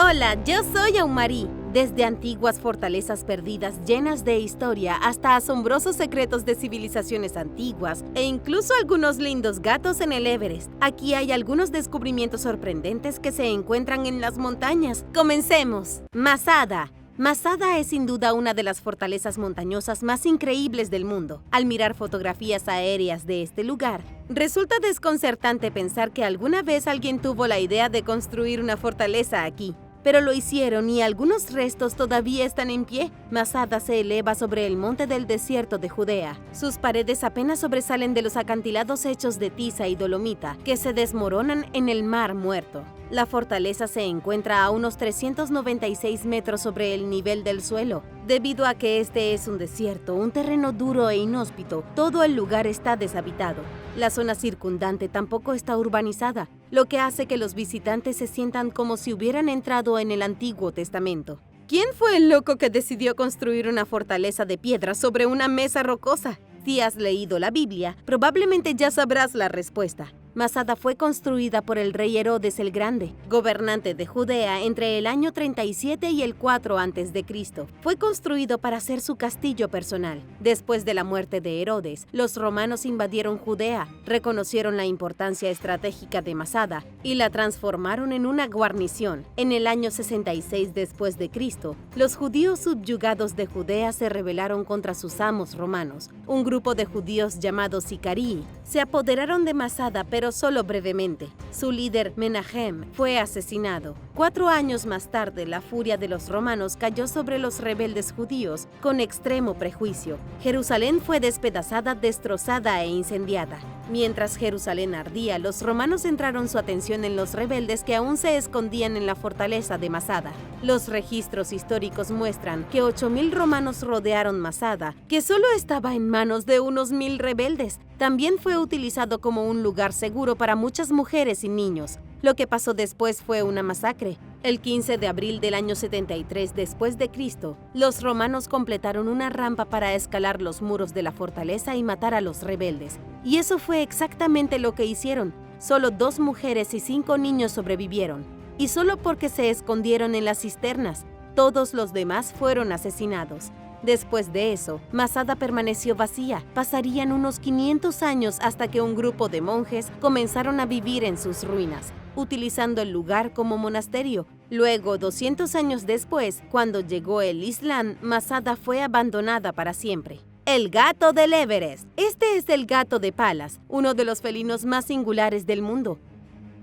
Hola, yo soy Aumari. Desde antiguas fortalezas perdidas llenas de historia hasta asombrosos secretos de civilizaciones antiguas e incluso algunos lindos gatos en el Everest, aquí hay algunos descubrimientos sorprendentes que se encuentran en las montañas. ¡Comencemos! Masada. Masada es sin duda una de las fortalezas montañosas más increíbles del mundo. Al mirar fotografías aéreas de este lugar, resulta desconcertante pensar que alguna vez alguien tuvo la idea de construir una fortaleza aquí. Pero lo hicieron y algunos restos todavía están en pie. Masada se eleva sobre el monte del desierto de Judea. Sus paredes apenas sobresalen de los acantilados hechos de tiza y dolomita que se desmoronan en el mar muerto. La fortaleza se encuentra a unos 396 metros sobre el nivel del suelo. Debido a que este es un desierto, un terreno duro e inhóspito, todo el lugar está deshabitado. La zona circundante tampoco está urbanizada, lo que hace que los visitantes se sientan como si hubieran entrado en el Antiguo Testamento. ¿Quién fue el loco que decidió construir una fortaleza de piedra sobre una mesa rocosa? Si has leído la Biblia, probablemente ya sabrás la respuesta. Masada fue construida por el rey Herodes el Grande, gobernante de Judea entre el año 37 y el 4 a.C. Fue construido para ser su castillo personal. Después de la muerte de Herodes, los romanos invadieron Judea, reconocieron la importancia estratégica de Masada y la transformaron en una guarnición. En el año 66 después de Cristo, los judíos subyugados de Judea se rebelaron contra sus amos romanos. Un grupo de judíos llamados Sicarii se apoderaron de Masada, pero solo brevemente. Su líder, Menahem, fue asesinado. 4 años más tarde, la furia de los romanos cayó sobre los rebeldes judíos con extremo prejuicio. Jerusalén fue despedazada, destrozada e incendiada. Mientras Jerusalén ardía, los romanos centraron su atención en los rebeldes que aún se escondían en la fortaleza de Masada. Los registros históricos muestran que 8.000 romanos rodearon Masada, que solo estaba en manos de unos 1.000 rebeldes. También fue utilizado como un lugar seguro para muchas mujeres y niños. Lo que pasó después fue una masacre. El 15 de abril del año 73 después de Cristo, los romanos completaron una rampa para escalar los muros de la fortaleza y matar a los rebeldes. Y eso fue exactamente lo que hicieron. Solo 2 mujeres y 5 niños sobrevivieron. Y solo porque se escondieron en las cisternas, todos los demás fueron asesinados. Después de eso, Masada permaneció vacía. Pasarían unos 500 años hasta que un grupo de monjes comenzaron a vivir en sus ruinas, utilizando el lugar como monasterio. Luego, 200 años después, cuando llegó el Islam, Masada fue abandonada para siempre. El gato del Everest. Este es el gato de Pallas, uno de los felinos más singulares del mundo.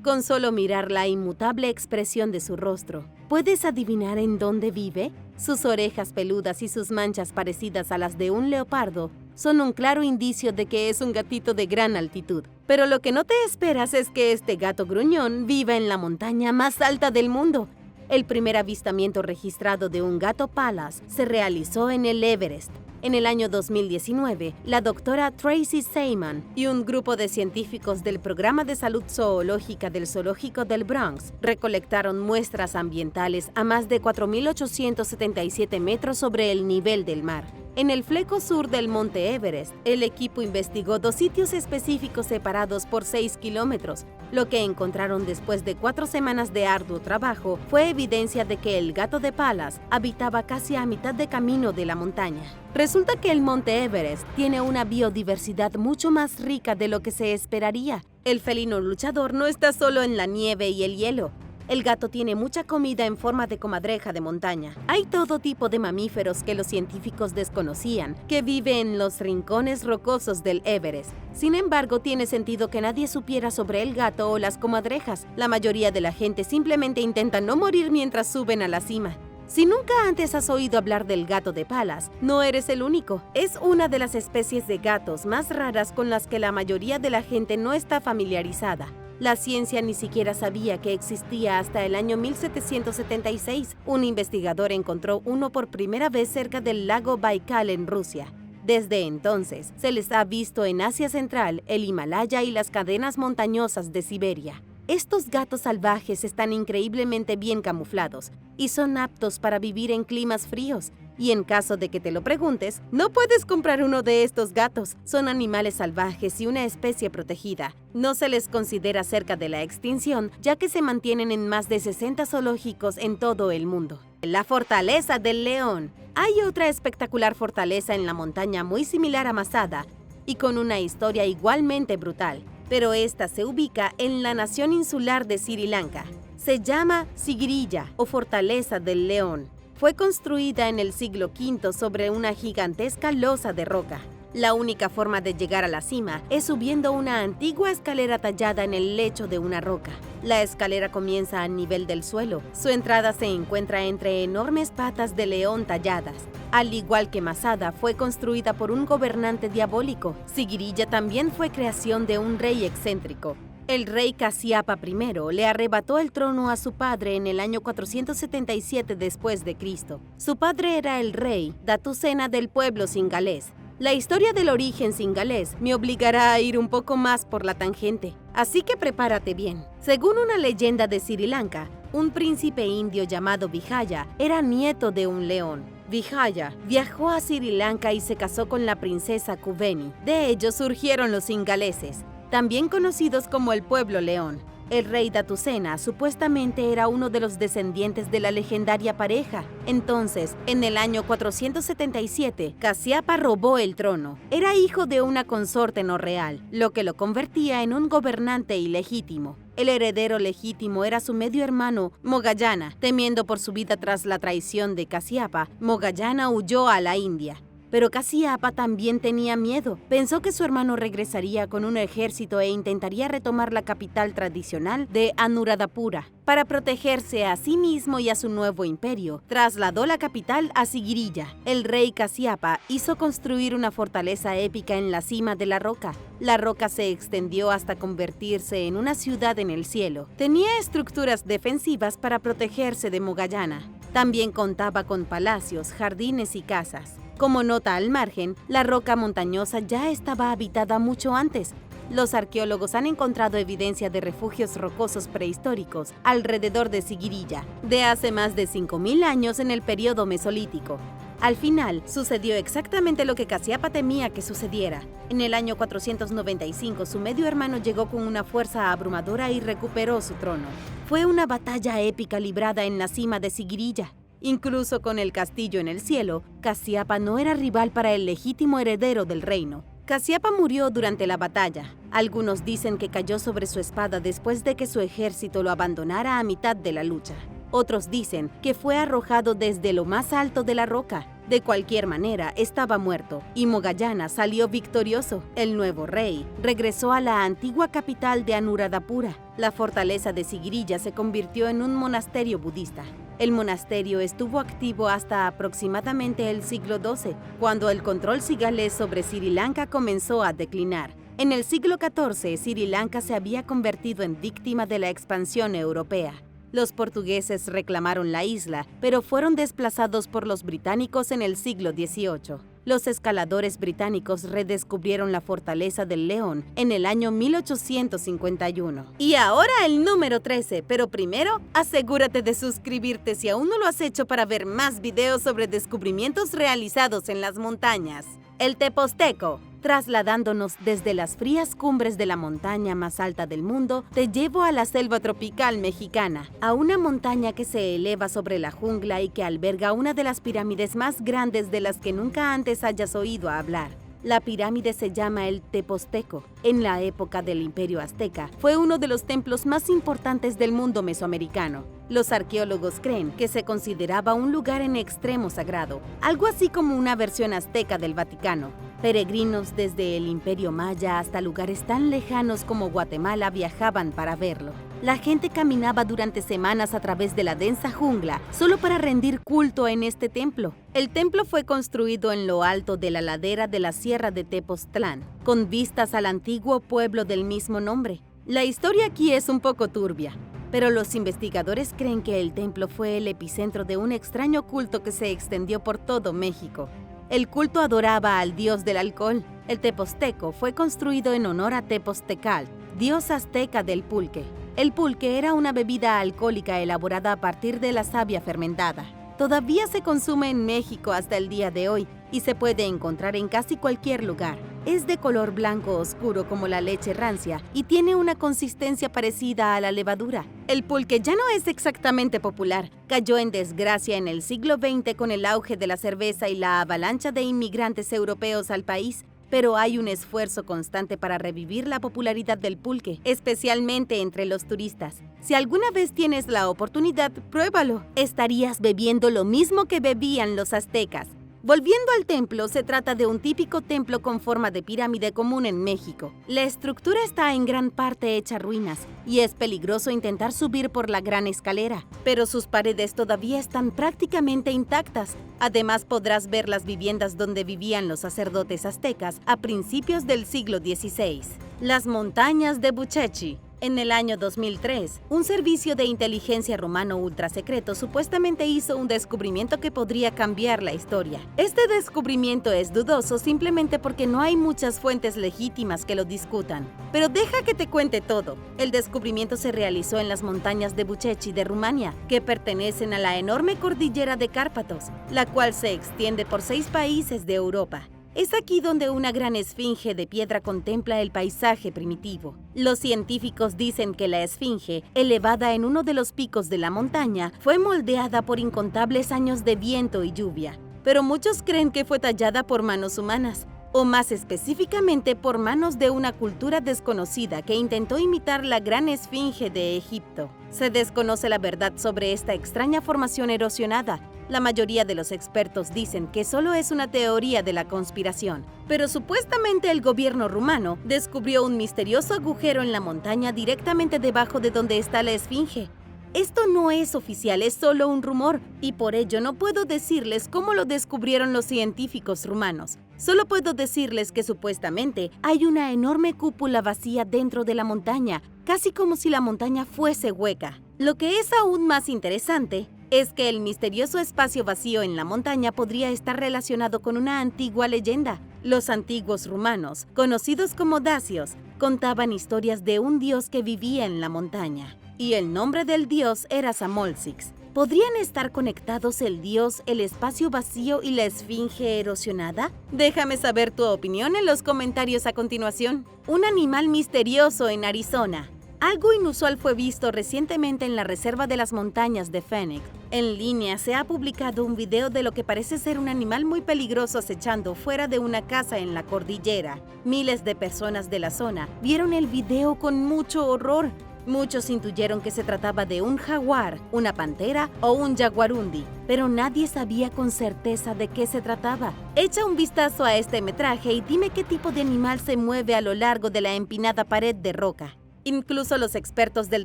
Con solo mirar la inmutable expresión de su rostro, ¿puedes adivinar en dónde vive? Sus orejas peludas y sus manchas parecidas a las de un leopardo son un claro indicio de que es un gatito de gran altitud. Pero lo que no te esperas es que este gato gruñón viva en la montaña más alta del mundo. El primer avistamiento registrado de un gato Pallas se realizó en el Everest. En el año 2019, la doctora Tracy Seyman y un grupo de científicos del Programa de Salud Zoológica del Zoológico del Bronx recolectaron muestras ambientales a más de 4.877 metros sobre el nivel del mar. En el fleco sur del monte Everest, el equipo investigó 2 sitios específicos separados por 6 kilómetros. Lo que encontraron después de 4 semanas de arduo trabajo fue evidencia de que el gato de Pallas habitaba casi a mitad de camino de la montaña. Resulta que el monte Everest tiene una biodiversidad mucho más rica de lo que se esperaría. El felino luchador no está solo en la nieve y el hielo. El gato tiene mucha comida en forma de comadreja de montaña. Hay todo tipo de mamíferos que los científicos desconocían, que viven en los rincones rocosos del Everest. Sin embargo, tiene sentido que nadie supiera sobre el gato o las comadrejas. La mayoría de la gente simplemente intenta no morir mientras suben a la cima. Si nunca antes has oído hablar del gato de Pallas, no eres el único. Es una de las especies de gatos más raras con las que la mayoría de la gente no está familiarizada. La ciencia ni siquiera sabía que existía hasta el año 1776. Un investigador encontró uno por primera vez cerca del lago Baikal en Rusia. Desde entonces, se les ha visto en Asia Central, el Himalaya y las cadenas montañosas de Siberia. Estos gatos salvajes están increíblemente bien camuflados y son aptos para vivir en climas fríos. Y en caso de que te lo preguntes, no puedes comprar uno de estos gatos. Son animales salvajes y una especie protegida. No se les considera cerca de la extinción, ya que se mantienen en más de 60 zoológicos en todo el mundo. La Fortaleza del León. Hay otra espectacular fortaleza en la montaña muy similar a Masada y con una historia igualmente brutal, pero esta se ubica en la nación insular de Sri Lanka. Se llama Sigiriya o Fortaleza del León. Fue construida en el siglo V sobre una gigantesca losa de roca. La única forma de llegar a la cima es subiendo una antigua escalera tallada en el lecho de una roca. La escalera comienza a nivel del suelo. Su entrada se encuentra entre enormes patas de león talladas. Al igual que Masada, fue construida por un gobernante diabólico. Sigiriya también fue creación de un rey excéntrico. El rey Kasyapa I le arrebató el trono a su padre en el año 477 después de Cristo. Su padre era el rey Datusena del pueblo singalés. La historia del origen singalés me obligará a ir un poco más por la tangente, así que prepárate bien. Según una leyenda de Sri Lanka, un príncipe indio llamado Vijaya era nieto de un león. Vijaya viajó a Sri Lanka y se casó con la princesa Kuveni. De ellos surgieron los singaleses, también conocidos como el pueblo león. El rey Datusena supuestamente era uno de los descendientes de la legendaria pareja. Entonces, en el año 477, Kasyapa robó el trono. Era hijo de una consorte no real, lo que lo convertía en un gobernante ilegítimo. El heredero legítimo era su medio hermano, Moggallana. Temiendo por su vida tras la traición de Kasyapa, Moggallana huyó a la India. Pero Kasyapa también tenía miedo. Pensó que su hermano regresaría con un ejército e intentaría retomar la capital tradicional de Anuradhapura. Para protegerse a sí mismo y a su nuevo imperio, trasladó la capital a Sigiriya. El rey Kasyapa hizo construir una fortaleza épica en la cima de la roca. La roca se extendió hasta convertirse en una ciudad en el cielo. Tenía estructuras defensivas para protegerse de Moggallana. También contaba con palacios, jardines y casas. Como nota al margen, la roca montañosa ya estaba habitada mucho antes. Los arqueólogos han encontrado evidencia de refugios rocosos prehistóricos alrededor de Sigiriya, de hace más de 5000 años en el periodo mesolítico. Al final, sucedió exactamente lo que Kasyapa temía que sucediera. En el año 495, su medio hermano llegó con una fuerza abrumadora y recuperó su trono. Fue una batalla épica librada en la cima de Sigiriya. Incluso con el castillo en el cielo, Kasyapa no era rival para el legítimo heredero del reino. Kasyapa murió durante la batalla. Algunos dicen que cayó sobre su espada después de que su ejército lo abandonara a mitad de la lucha. Otros dicen que fue arrojado desde lo más alto de la roca. De cualquier manera, estaba muerto y Moggallana salió victorioso. El nuevo rey regresó a la antigua capital de Anuradhapura. La fortaleza de Sigiriya se convirtió en un monasterio budista. El monasterio estuvo activo hasta aproximadamente el siglo XII, cuando el control singalés sobre Sri Lanka comenzó a declinar. En el siglo XIV, Sri Lanka se había convertido en víctima de la expansión europea. Los portugueses reclamaron la isla, pero fueron desplazados por los británicos en el siglo XVIII. Los escaladores británicos redescubrieron la Fortaleza del León en el año 1851. Y ahora el número 13, pero primero, asegúrate de suscribirte si aún no lo has hecho para ver más videos sobre descubrimientos realizados en las montañas. El Teposteco. Trasladándonos desde las frías cumbres de la montaña más alta del mundo, te llevo a la selva tropical mexicana, a una montaña que se eleva sobre la jungla y que alberga una de las pirámides más grandes de las que nunca antes hayas oído hablar. La pirámide se llama el Teposteco. En la época del Imperio Azteca, fue uno de los templos más importantes del mundo mesoamericano. Los arqueólogos creen que se consideraba un lugar en extremo sagrado, algo así como una versión azteca del Vaticano. Peregrinos desde el Imperio Maya hasta lugares tan lejanos como Guatemala viajaban para verlo. La gente caminaba durante semanas a través de la densa jungla solo para rendir culto en este templo. El templo fue construido en lo alto de la ladera de la Sierra de Tepoztlán, con vistas al antiguo pueblo del mismo nombre. La historia aquí es un poco turbia, pero los investigadores creen que el templo fue el epicentro de un extraño culto que se extendió por todo México. El culto adoraba al dios del alcohol. El Teposteco fue construido en honor a Tepoztecal, dios azteca del pulque. El pulque era una bebida alcohólica elaborada a partir de la savia fermentada. Todavía se consume en México hasta el día de hoy y se puede encontrar en casi cualquier lugar. Es de color blanco oscuro como la leche rancia y tiene una consistencia parecida a la levadura. El pulque ya no es exactamente popular. Cayó en desgracia en el siglo XX con el auge de la cerveza y la avalancha de inmigrantes europeos al país. Pero hay un esfuerzo constante para revivir la popularidad del pulque, especialmente entre los turistas. Si alguna vez tienes la oportunidad, pruébalo. Estarías bebiendo lo mismo que bebían los aztecas. Volviendo al templo, se trata de un típico templo con forma de pirámide común en México. La estructura está en gran parte hecha ruinas y es peligroso intentar subir por la gran escalera, pero sus paredes todavía están prácticamente intactas. Además, podrás ver las viviendas donde vivían los sacerdotes aztecas a principios del siglo XVI. Las montañas de Buchechi. En el año 2003, un servicio de inteligencia rumano ultrasecreto supuestamente hizo un descubrimiento que podría cambiar la historia. Este descubrimiento es dudoso simplemente porque no hay muchas fuentes legítimas que lo discutan. Pero deja que te cuente todo. El descubrimiento se realizó en las montañas de Buchechi de Rumania, que pertenecen a la enorme cordillera de Cárpatos, la cual se extiende por 6 países de Europa. Es aquí donde una gran esfinge de piedra contempla el paisaje primitivo. Los científicos dicen que la esfinge, elevada en uno de los picos de la montaña, fue moldeada por incontables años de viento y lluvia. Pero muchos creen que fue tallada por manos humanas, o más específicamente por manos de una cultura desconocida que intentó imitar la gran esfinge de Egipto. Se desconoce la verdad sobre esta extraña formación erosionada. La mayoría de los expertos dicen que solo es una teoría de la conspiración, pero supuestamente el gobierno rumano descubrió un misterioso agujero en la montaña directamente debajo de donde está la esfinge. Esto no es oficial, es solo un rumor, y por ello no puedo decirles cómo lo descubrieron los científicos rumanos. Solo puedo decirles que supuestamente hay una enorme cúpula vacía dentro de la montaña, casi como si la montaña fuese hueca. Lo que es aún más interesante es que el misterioso espacio vacío en la montaña podría estar relacionado con una antigua leyenda. Los antiguos rumanos, conocidos como dacios, contaban historias de un dios que vivía en la montaña, y el nombre del dios era Samolsix. ¿Podrían estar conectados el dios, el espacio vacío y la esfinge erosionada? Déjame saber tu opinión en los comentarios a continuación. Un animal misterioso en Arizona. Algo inusual fue visto recientemente en la reserva de las montañas de Phoenix. En línea se ha publicado un video de lo que parece ser un animal muy peligroso acechando fuera de una casa en la cordillera. Miles de personas de la zona vieron el video con mucho horror. Muchos intuyeron que se trataba de un jaguar, una pantera o un jaguarundi, pero nadie sabía con certeza de qué se trataba. Echa un vistazo a este metraje y dime qué tipo de animal se mueve a lo largo de la empinada pared de roca. Incluso los expertos del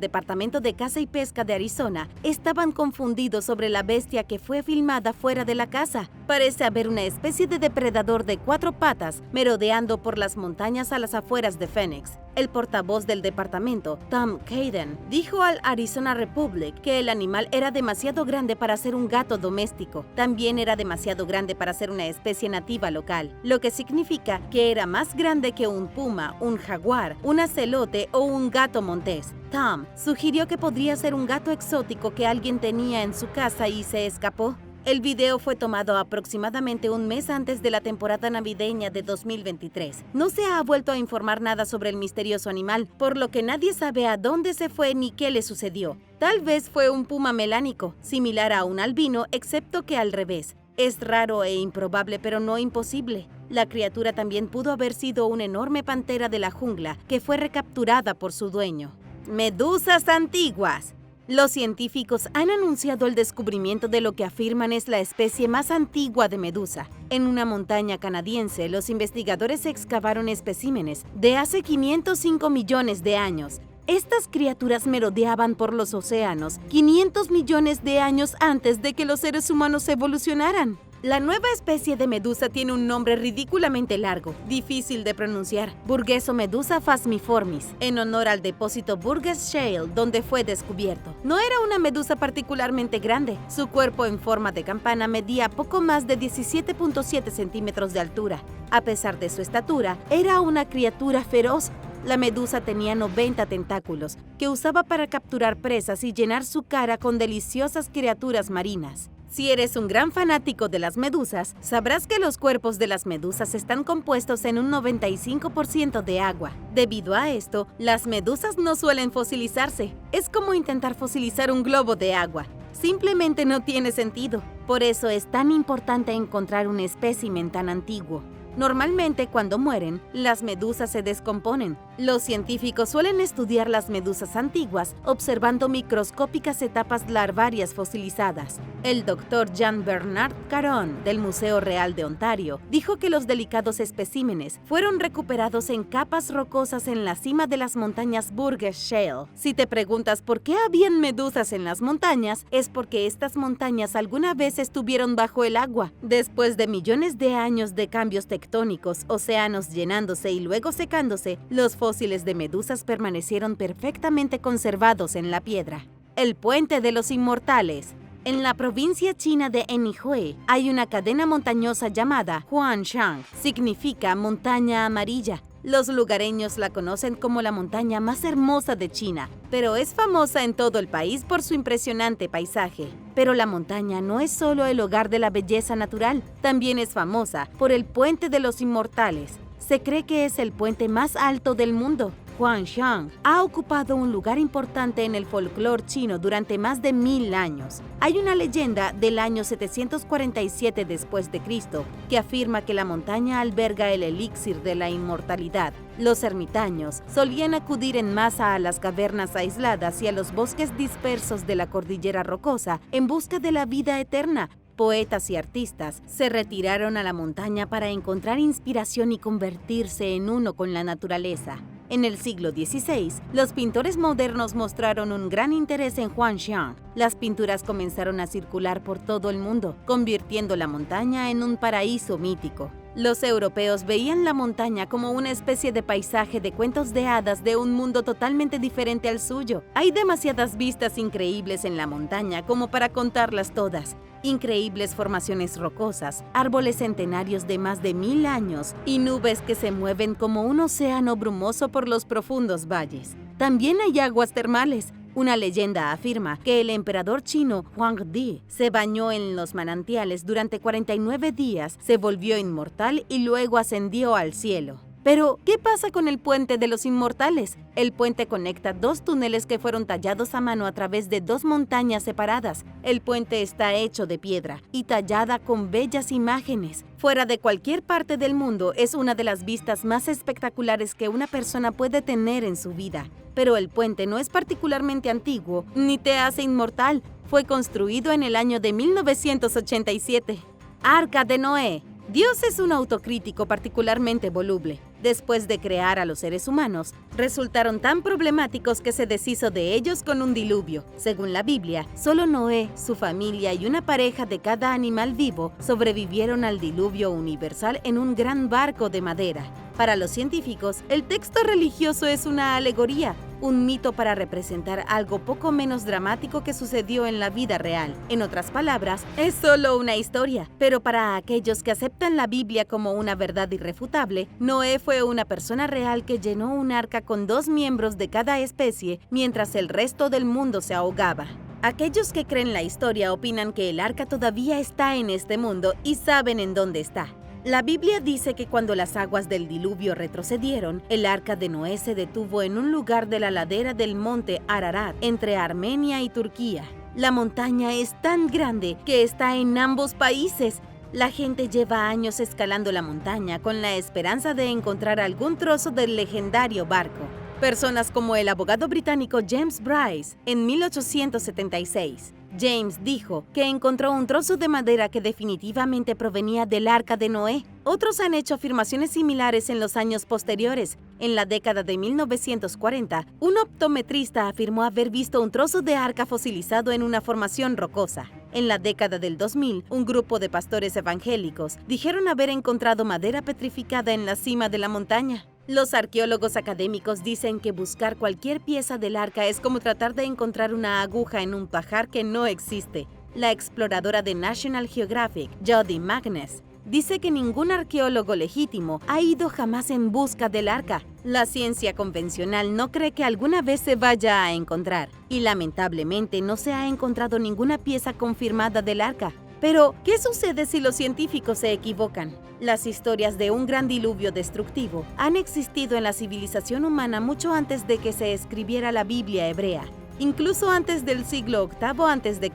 Departamento de Caza y Pesca de Arizona estaban confundidos sobre la bestia que fue filmada fuera de la casa. Parece haber una especie de depredador de 4 patas merodeando por las montañas a las afueras de Phoenix. El portavoz del departamento, Tom Caden, dijo al Arizona Republic que el animal era demasiado grande para ser un gato doméstico. También era demasiado grande para ser una especie nativa local, lo que significa que era más grande que un puma, un jaguar, un ocelote o un gato montés. Tom sugirió que podría ser un gato exótico que alguien tenía en su casa y se escapó. El video fue tomado aproximadamente un mes antes de la temporada navideña de 2023. No se ha vuelto a informar nada sobre el misterioso animal, por lo que nadie sabe a dónde se fue ni qué le sucedió. Tal vez fue un puma melánico, similar a un albino, excepto que al revés. Es raro e improbable, pero no imposible. La criatura también pudo haber sido una enorme pantera de la jungla que fue recapturada por su dueño. Medusas antiguas. Los científicos han anunciado el descubrimiento de lo que afirman es la especie más antigua de medusa. En una montaña canadiense, los investigadores excavaron especímenes de hace 505 millones de años. Estas criaturas merodeaban por los océanos 500 millones de años antes de que los seres humanos evolucionaran. La nueva especie de medusa tiene un nombre ridículamente largo, difícil de pronunciar, Burgesomedusa phasmiformis, en honor al depósito Burgess Shale donde fue descubierto. No era una medusa particularmente grande, su cuerpo en forma de campana medía poco más de 17.7 centímetros de altura. A pesar de su estatura, era una criatura feroz. La medusa tenía 90 tentáculos, que usaba para capturar presas y llenar su cara con deliciosas criaturas marinas. Si eres un gran fanático de las medusas, sabrás que los cuerpos de las medusas están compuestos en un 95% de agua. Debido a esto, las medusas no suelen fosilizarse. Es como intentar fosilizar un globo de agua. Simplemente no tiene sentido. Por eso es tan importante encontrar un espécimen tan antiguo. Normalmente, cuando mueren, las medusas se descomponen. Los científicos suelen estudiar las medusas antiguas observando microscópicas etapas larvarias fosilizadas. El Dr. Jean-Bernard Caron, del Museo Real de Ontario, dijo que los delicados especímenes fueron recuperados en capas rocosas en la cima de las montañas Burgess Shale. Si te preguntas por qué habían medusas en las montañas, es porque estas montañas alguna vez estuvieron bajo el agua. Después de millones de años de cambios tectónicos, océanos llenándose y luego secándose, los fósiles de medusas permanecieron perfectamente conservados en la piedra. El Puente de los Inmortales. En la provincia china de Anhui hay una cadena montañosa llamada Huangshan. Significa montaña amarilla. Los lugareños la conocen como la montaña más hermosa de China, pero es famosa en todo el país por su impresionante paisaje. Pero la montaña no es solo el hogar de la belleza natural, también es famosa por el Puente de los Inmortales. Se cree que es el puente más alto del mundo. Huangshan ha ocupado un lugar importante en el folclore chino durante más de 1000 años. Hay una leyenda del año 747 después de Cristo que afirma que la montaña alberga el elixir de la inmortalidad. Los ermitaños solían acudir en masa a las cavernas aisladas y a los bosques dispersos de la cordillera rocosa en busca de la vida eterna. Poetas y artistas se retiraron a la montaña para encontrar inspiración y convertirse en uno con la naturaleza. En el siglo XVI, los pintores modernos mostraron un gran interés en Huangshan. Las pinturas comenzaron a circular por todo el mundo, convirtiendo la montaña en un paraíso mítico. Los europeos veían la montaña como una especie de paisaje de cuentos de hadas de un mundo totalmente diferente al suyo. Hay demasiadas vistas increíbles en la montaña como para contarlas todas. Increíbles formaciones rocosas, árboles centenarios de más de 1000 años y nubes que se mueven como un océano brumoso por los profundos valles. También hay aguas termales. Una leyenda afirma que el emperador chino Huangdi se bañó en los manantiales durante 49 días, se volvió inmortal y luego ascendió al cielo. Pero, ¿qué pasa con el Puente de los Inmortales? El puente conecta dos túneles que fueron tallados a mano a través de dos montañas separadas. El puente está hecho de piedra y tallada con bellas imágenes. Fuera de cualquier parte del mundo, es una de las vistas más espectaculares que una persona puede tener en su vida. Pero el puente no es particularmente antiguo, ni te hace inmortal. Fue construido en el año de 1987. Arca de Noé. Dios es un autocrítico particularmente voluble. Después de crear a los seres humanos, resultaron tan problemáticos que se deshizo de ellos con un diluvio. Según la Biblia, solo Noé, su familia y una pareja de cada animal vivo sobrevivieron al diluvio universal en un gran barco de madera. Para los científicos, el texto religioso es una alegoría, un mito para representar algo poco menos dramático que sucedió en la vida real. En otras palabras, es solo una historia. Pero para aquellos que aceptan la Biblia como una verdad irrefutable, Noé fue una persona real que llenó un arca con 2 miembros de cada especie mientras el resto del mundo se ahogaba. Aquellos que creen la historia opinan que el arca todavía está en este mundo y saben en dónde está. La Biblia dice que cuando las aguas del diluvio retrocedieron, el arca de Noé se detuvo en un lugar de la ladera del monte Ararat, entre Armenia y Turquía. La montaña es tan grande que está en ambos países. La gente lleva años escalando la montaña con la esperanza de encontrar algún trozo del legendario barco. Personas como el abogado británico James Bryce en 1876. James dijo que encontró un trozo de madera que definitivamente provenía del Arca de Noé. Otros han hecho afirmaciones similares en los años posteriores. En la década de 1940, un optometrista afirmó haber visto un trozo de arca fosilizado en una formación rocosa. En la década del 2000, un grupo de pastores evangélicos dijeron haber encontrado madera petrificada en la cima de la montaña. Los arqueólogos académicos dicen que buscar cualquier pieza del arca es como tratar de encontrar una aguja en un pajar que no existe. La exploradora de National Geographic, Jody Magness, dice que ningún arqueólogo legítimo ha ido jamás en busca del arca. La ciencia convencional no cree que alguna vez se vaya a encontrar, y lamentablemente no se ha encontrado ninguna pieza confirmada del arca. Pero, ¿qué sucede si los científicos se equivocan? Las historias de un gran diluvio destructivo han existido en la civilización humana mucho antes de que se escribiera la Biblia hebrea. Incluso antes del siglo VIII a.C.,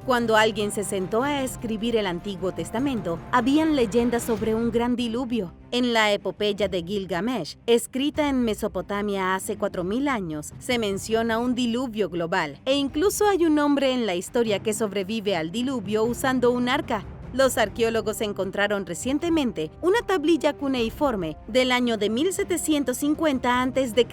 cuando alguien se sentó a escribir el Antiguo Testamento, habían leyendas sobre un gran diluvio. En la epopeya de Gilgamesh, escrita en Mesopotamia hace 4000 años, se menciona un diluvio global, e incluso hay un hombre en la historia que sobrevive al diluvio usando un arca. Los arqueólogos encontraron recientemente una tablilla cuneiforme del año de 1750 a.C.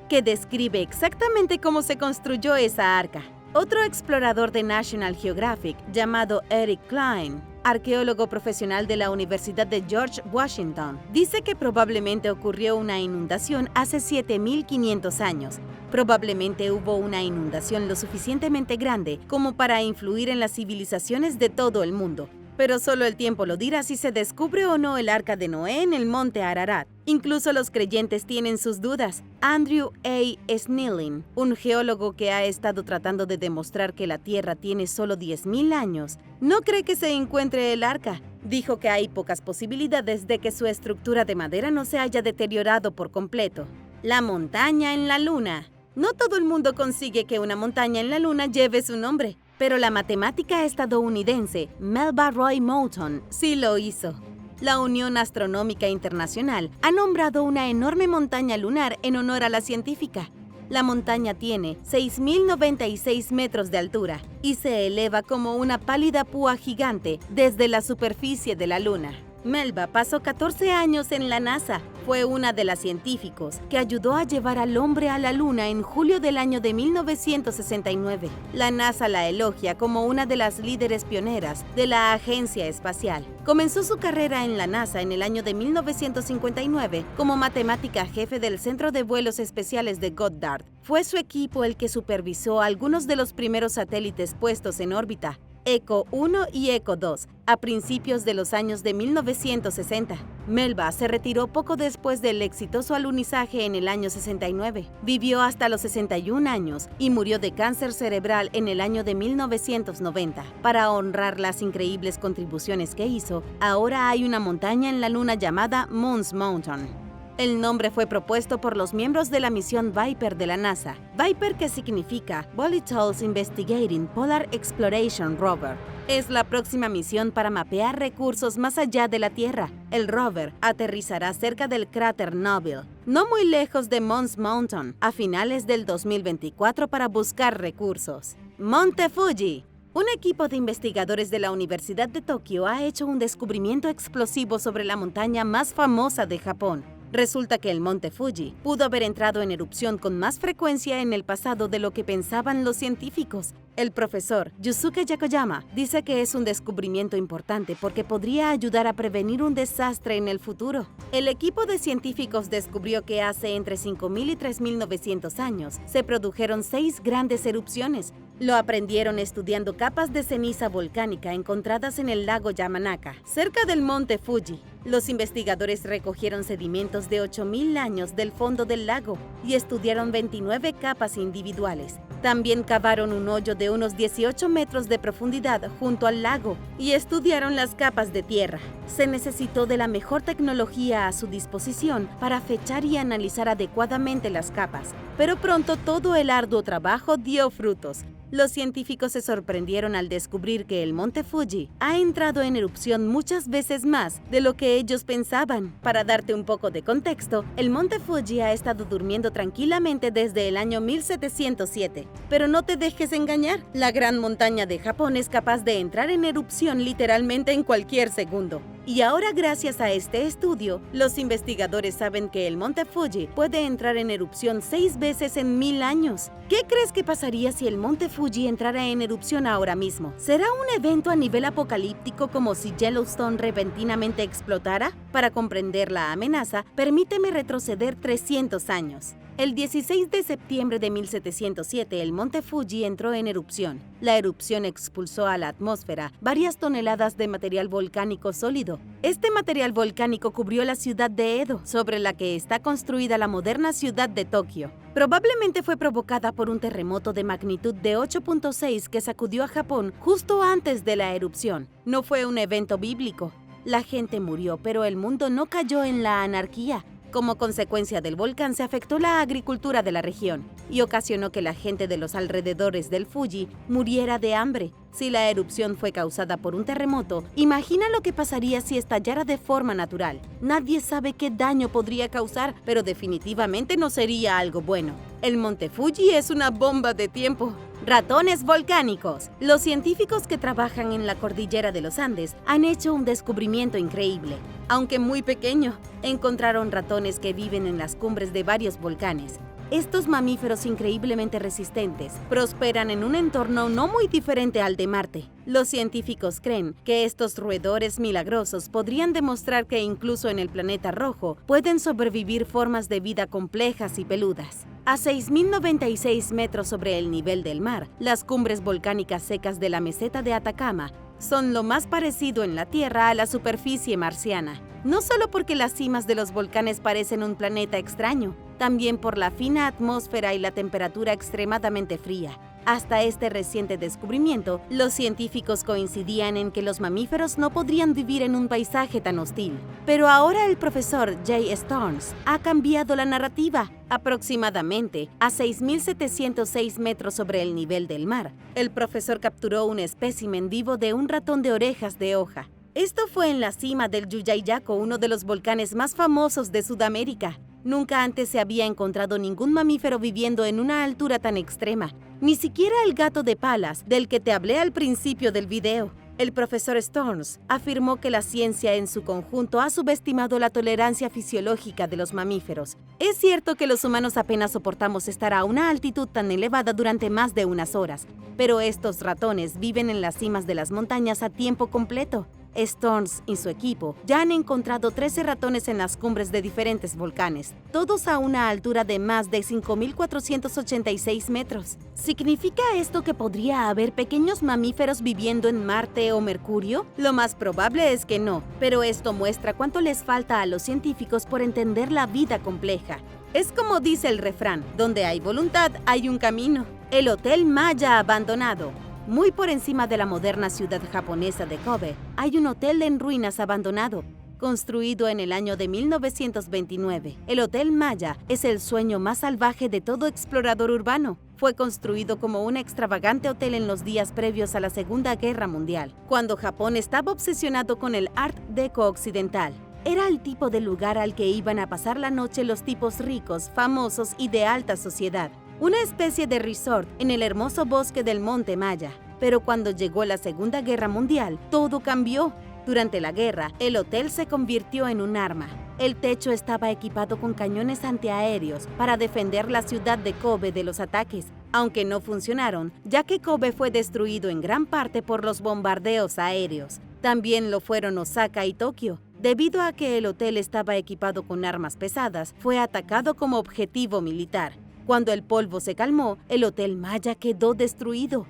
que describe exactamente cómo se construyó esa arca. Otro explorador de National Geographic, llamado Eric Klein, arqueólogo profesional de la Universidad de George Washington, dice que probablemente ocurrió una inundación hace 7500 años. Probablemente hubo una inundación lo suficientemente grande como para influir en las civilizaciones de todo el mundo. Pero solo el tiempo lo dirá si se descubre o no el arca de Noé en el monte Ararat. Incluso los creyentes tienen sus dudas. Andrew A. Snelling, un geólogo que ha estado tratando de demostrar que la Tierra tiene solo 10.000 años, no cree que se encuentre el arca. Dijo que hay pocas posibilidades de que su estructura de madera no se haya deteriorado por completo. La montaña en la luna. No todo el mundo consigue que una montaña en la luna lleve su nombre, pero la matemática estadounidense Melba Roy Moulton sí lo hizo. La Unión Astronómica Internacional ha nombrado una enorme montaña lunar en honor a la científica. La montaña tiene 6.096 metros de altura y se eleva como una pálida púa gigante desde la superficie de la Luna. Melba pasó 14 años en la NASA. Fue una de las científicos que ayudó a llevar al hombre a la Luna en julio del año de 1969. La NASA la elogia como una de las líderes pioneras de la agencia espacial. Comenzó su carrera en la NASA en el año de 1959 como matemática jefe del Centro de Vuelos Especiales de Goddard. Fue su equipo el que supervisó algunos de los primeros satélites puestos en órbita, ECO 1 y ECO 2, a principios de los años de 1960. Melba se retiró poco después del exitoso alunizaje en el año 69. Vivió hasta los 61 años y murió de cáncer cerebral en el año de 1990. Para honrar las increíbles contribuciones que hizo, ahora hay una montaña en la Luna llamada Moon's Mountain. El nombre fue propuesto por los miembros de la misión Viper de la NASA. Viper, que significa Volatiles Investigating Polar Exploration Rover. Es la próxima misión para mapear recursos más allá de la Tierra. El rover aterrizará cerca del cráter Nobile, no muy lejos de Moon's Mountain, a finales del 2024 para buscar recursos. Monte Fuji. Un equipo de investigadores de la Universidad de Tokio ha hecho un descubrimiento explosivo sobre la montaña más famosa de Japón. Resulta que el monte Fuji pudo haber entrado en erupción con más frecuencia en el pasado de lo que pensaban los científicos. El profesor Yusuke Yokoyama dice que es un descubrimiento importante porque podría ayudar a prevenir un desastre en el futuro. El equipo de científicos descubrió que hace entre 5.000 y 3.900 años se produjeron 6 grandes erupciones. Lo aprendieron estudiando capas de ceniza volcánica encontradas en el lago Yamanaka, cerca del monte Fuji. Los investigadores recogieron sedimentos de 8.000 años del fondo del lago y estudiaron 29 capas individuales. También cavaron un hoyo de unos 18 metros de profundidad junto al lago y estudiaron las capas de tierra. Se necesitó de la mejor tecnología a su disposición para fechar y analizar adecuadamente las capas, pero pronto todo el arduo trabajo dio frutos. Los científicos se sorprendieron al descubrir que el monte Fuji ha entrado en erupción muchas veces más de lo que ellos pensaban. Para darte un poco de contexto, el monte Fuji ha estado durmiendo tranquilamente desde el año 1707. Pero no te dejes engañar, la gran montaña de Japón es capaz de entrar en erupción literalmente en cualquier segundo. Y ahora, gracias a este estudio, los investigadores saben que el monte Fuji puede entrar en erupción 6 veces en 1000 años. ¿Qué crees que pasaría si el monte Fuji entrara en erupción ahora mismo? ¿Será un evento a nivel apocalíptico como si Yellowstone repentinamente explotara? Para comprender la amenaza, permíteme retroceder 300 años. El 16 de septiembre de 1707, el monte Fuji entró en erupción. La erupción expulsó a la atmósfera varias toneladas de material volcánico sólido. Este material volcánico cubrió la ciudad de Edo, sobre la que está construida la moderna ciudad de Tokio. Probablemente fue provocada por un terremoto de magnitud de 8.6 que sacudió a Japón justo antes de la erupción. No fue un evento bíblico. La gente murió, pero el mundo no cayó en la anarquía. Como consecuencia del volcán se afectó la agricultura de la región y ocasionó que la gente de los alrededores del Fuji muriera de hambre. Si la erupción fue causada por un terremoto, imagina lo que pasaría si estallara de forma natural. Nadie sabe qué daño podría causar, pero definitivamente no sería algo bueno. El monte Fuji es una bomba de tiempo. Ratones volcánicos. Los científicos que trabajan en la cordillera de los Andes han hecho un descubrimiento increíble. Aunque muy pequeño, encontraron ratones que viven en las cumbres de varios volcanes. Estos mamíferos increíblemente resistentes prosperan en un entorno no muy diferente al de Marte. Los científicos creen que estos roedores milagrosos podrían demostrar que incluso en el planeta rojo pueden sobrevivir formas de vida complejas y peludas. A 6.096 metros sobre el nivel del mar, las cumbres volcánicas secas de la meseta de Atacama son lo más parecido en la Tierra a la superficie marciana. No solo porque las cimas de los volcanes parecen un planeta extraño, también por la fina atmósfera y la temperatura extremadamente fría. Hasta este reciente descubrimiento, los científicos coincidían en que los mamíferos no podrían vivir en un paisaje tan hostil. Pero ahora el profesor Jay Storms ha cambiado la narrativa. Aproximadamente a 6.706 metros sobre el nivel del mar, el profesor capturó un espécimen vivo de un ratón de orejas de hoja. Esto fue en la cima del Yuyayaco, uno de los volcanes más famosos de Sudamérica. Nunca antes se había encontrado ningún mamífero viviendo en una altura tan extrema, ni siquiera el gato de Palas, del que te hablé al principio del video. El profesor Storms afirmó que la ciencia en su conjunto ha subestimado la tolerancia fisiológica de los mamíferos. Es cierto que los humanos apenas soportamos estar a una altitud tan elevada durante más de unas horas, pero estos ratones viven en las cimas de las montañas a tiempo completo. Storms y su equipo ya han encontrado 13 ratones en las cumbres de diferentes volcanes, todos a una altura de más de 5.486 metros. ¿Significa esto que podría haber pequeños mamíferos viviendo en Marte o Mercurio? Lo más probable es que no, pero esto muestra cuánto les falta a los científicos por entender la vida compleja. Es como dice el refrán, donde hay voluntad, hay un camino. El Hotel Maya abandonado. Muy por encima de la moderna ciudad japonesa de Kobe, hay un hotel en ruinas abandonado, construido en el año de 1929. El Hotel Maya es el sueño más salvaje de todo explorador urbano. Fue construido como un extravagante hotel en los días previos a la Segunda Guerra Mundial, cuando Japón estaba obsesionado con el Art Deco occidental. Era el tipo de lugar al que iban a pasar la noche los tipos ricos, famosos y de alta sociedad. Una especie de resort en el hermoso bosque del Monte Maya. Pero cuando llegó la Segunda Guerra Mundial, todo cambió. Durante la guerra, el hotel se convirtió en un arma. El techo estaba equipado con cañones antiaéreos para defender la ciudad de Kobe de los ataques, aunque no funcionaron, ya que Kobe fue destruido en gran parte por los bombardeos aéreos. También lo fueron Osaka y Tokio. Debido a que el hotel estaba equipado con armas pesadas, fue atacado como objetivo militar. Cuando el polvo se calmó, el Hotel Maya quedó destruido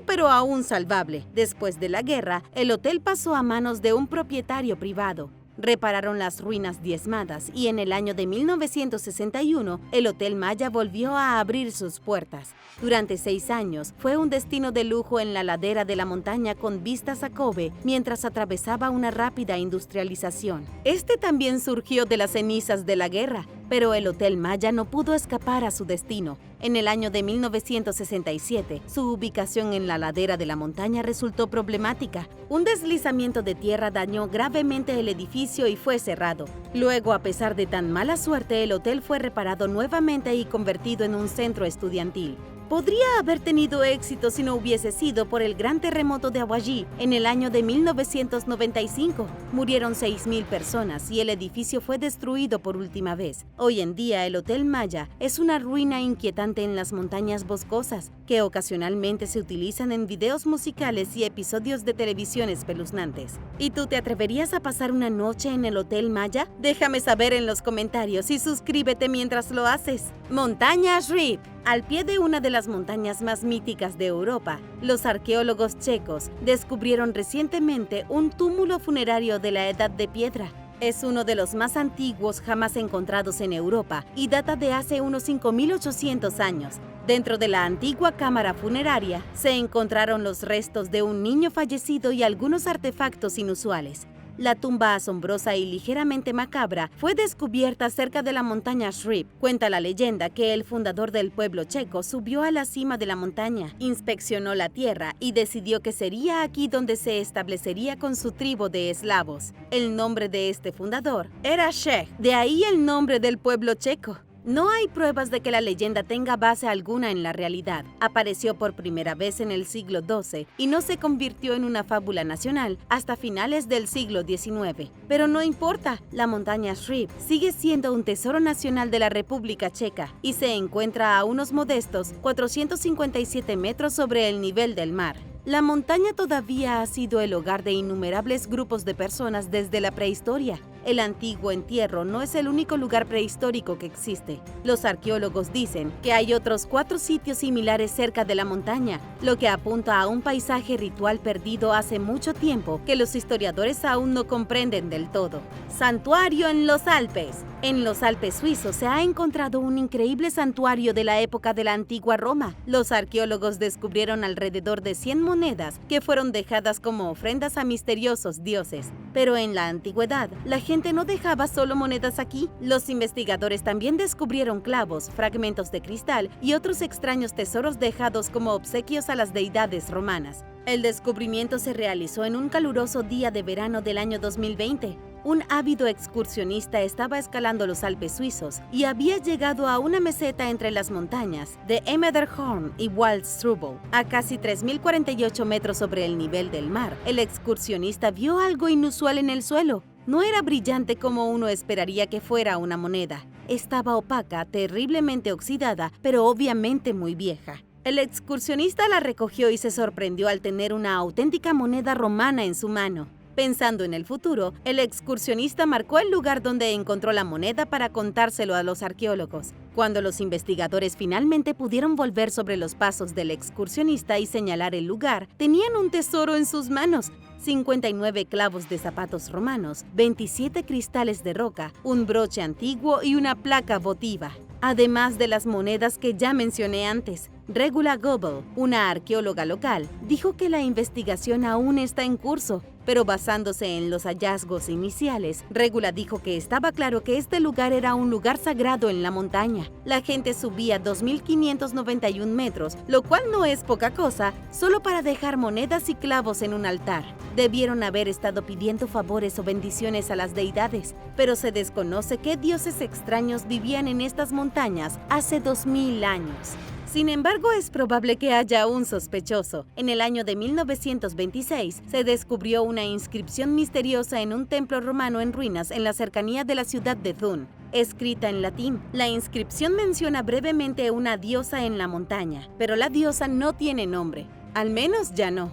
pero aún salvable. Después de la guerra, el hotel pasó a manos de un propietario privado. Repararon las ruinas diezmadas y en el año de 1961, el Hotel Maya volvió a abrir sus puertas. Durante 6 años, fue un destino de lujo en la ladera de la montaña con vistas a Kobe mientras atravesaba una rápida industrialización. Este también surgió de las cenizas de la guerra, pero el Hotel Maya no pudo escapar a su destino. En el año de 1967, su ubicación en la ladera de la montaña resultó problemática. Un deslizamiento de tierra dañó gravemente el edificio y fue cerrado. Luego, a pesar de tan mala suerte, el hotel fue reparado nuevamente y convertido en un centro estudiantil. Podría haber tenido éxito si no hubiese sido por el gran terremoto de Awaji en el año de 1995. Murieron 6,000 personas y el edificio fue destruido por última vez. Hoy en día, el Hotel Maya es una ruina inquietante en las montañas boscosas que ocasionalmente se utilizan en videos musicales y episodios de televisión espeluznantes. ¿Y tú te atreverías a pasar una noche en el Hotel Maya? Déjame saber en los comentarios y suscríbete mientras lo haces. Montaña Shrib. Al pie de una de las montañas más míticas de Europa, los arqueólogos checos descubrieron recientemente un túmulo funerario de la Edad de Piedra. Es uno de los más antiguos jamás encontrados en Europa y data de hace unos 5,800 años. Dentro de la antigua cámara funeraria se encontraron los restos de un niño fallecido y algunos artefactos inusuales. La tumba asombrosa y ligeramente macabra fue descubierta cerca de la montaña Shrib. Cuenta la leyenda que el fundador del pueblo checo subió a la cima de la montaña, inspeccionó la tierra y decidió que sería aquí donde se establecería con su tribu de eslavos. El nombre de este fundador era Czech, de ahí el nombre del pueblo checo. No hay pruebas de que la leyenda tenga base alguna en la realidad. Apareció por primera vez en el siglo XII y no se convirtió en una fábula nacional hasta finales del siglo XIX. Pero no importa, la montaña Shrib sigue siendo un tesoro nacional de la República Checa y se encuentra a unos modestos 457 metros sobre el nivel del mar. La montaña todavía ha sido el hogar de innumerables grupos de personas desde la prehistoria. El antiguo entierro no es el único lugar prehistórico que existe. Los arqueólogos dicen que hay otros 4 sitios similares cerca de la montaña, lo que apunta a un paisaje ritual perdido hace mucho tiempo que los historiadores aún no comprenden del todo. Santuario en los Alpes. En los Alpes suizos se ha encontrado un increíble santuario de la época de la antigua Roma. Los arqueólogos descubrieron alrededor de 100 monedas que fueron dejadas como ofrendas a misteriosos dioses. Pero en la antigüedad, la gente no dejaba solo monedas aquí. Los investigadores también descubrieron clavos, fragmentos de cristal y otros extraños tesoros dejados como obsequios a las deidades romanas. El descubrimiento se realizó en un caluroso día de verano del año 2020. Un ávido excursionista estaba escalando los Alpes suizos y había llegado a una meseta entre las montañas de Matterhorn y Waldstrubel, a casi 3,048 metros sobre el nivel del mar. El excursionista vio algo inusual en el suelo. No era brillante como uno esperaría que fuera una moneda. Estaba opaca, terriblemente oxidada, pero obviamente muy vieja. El excursionista la recogió y se sorprendió al tener una auténtica moneda romana en su mano. Pensando en el futuro, el excursionista marcó el lugar donde encontró la moneda para contárselo a los arqueólogos. Cuando los investigadores finalmente pudieron volver sobre los pasos del excursionista y señalar el lugar, tenían un tesoro en sus manos: 59 clavos de zapatos romanos, 27 cristales de roca, un broche antiguo y una placa votiva. Además de las monedas que ya mencioné antes. Regula Goebel, una arqueóloga local, dijo que la investigación aún está en curso, pero basándose en los hallazgos iniciales, Regula dijo que estaba claro que este lugar era un lugar sagrado en la montaña. La gente subía 2,591 metros, lo cual no es poca cosa, solo para dejar monedas y clavos en un altar. Debieron haber estado pidiendo favores o bendiciones a las deidades, pero se desconoce qué dioses extraños vivían en estas montañas hace 2,000 años. Sin embargo, es probable que haya un sospechoso. En el año de 1926 se descubrió una inscripción misteriosa en un templo romano en ruinas en la cercanía de la ciudad de Thun. Escrita en latín, la inscripción menciona brevemente una diosa en la montaña, pero la diosa no tiene nombre. Al menos ya no.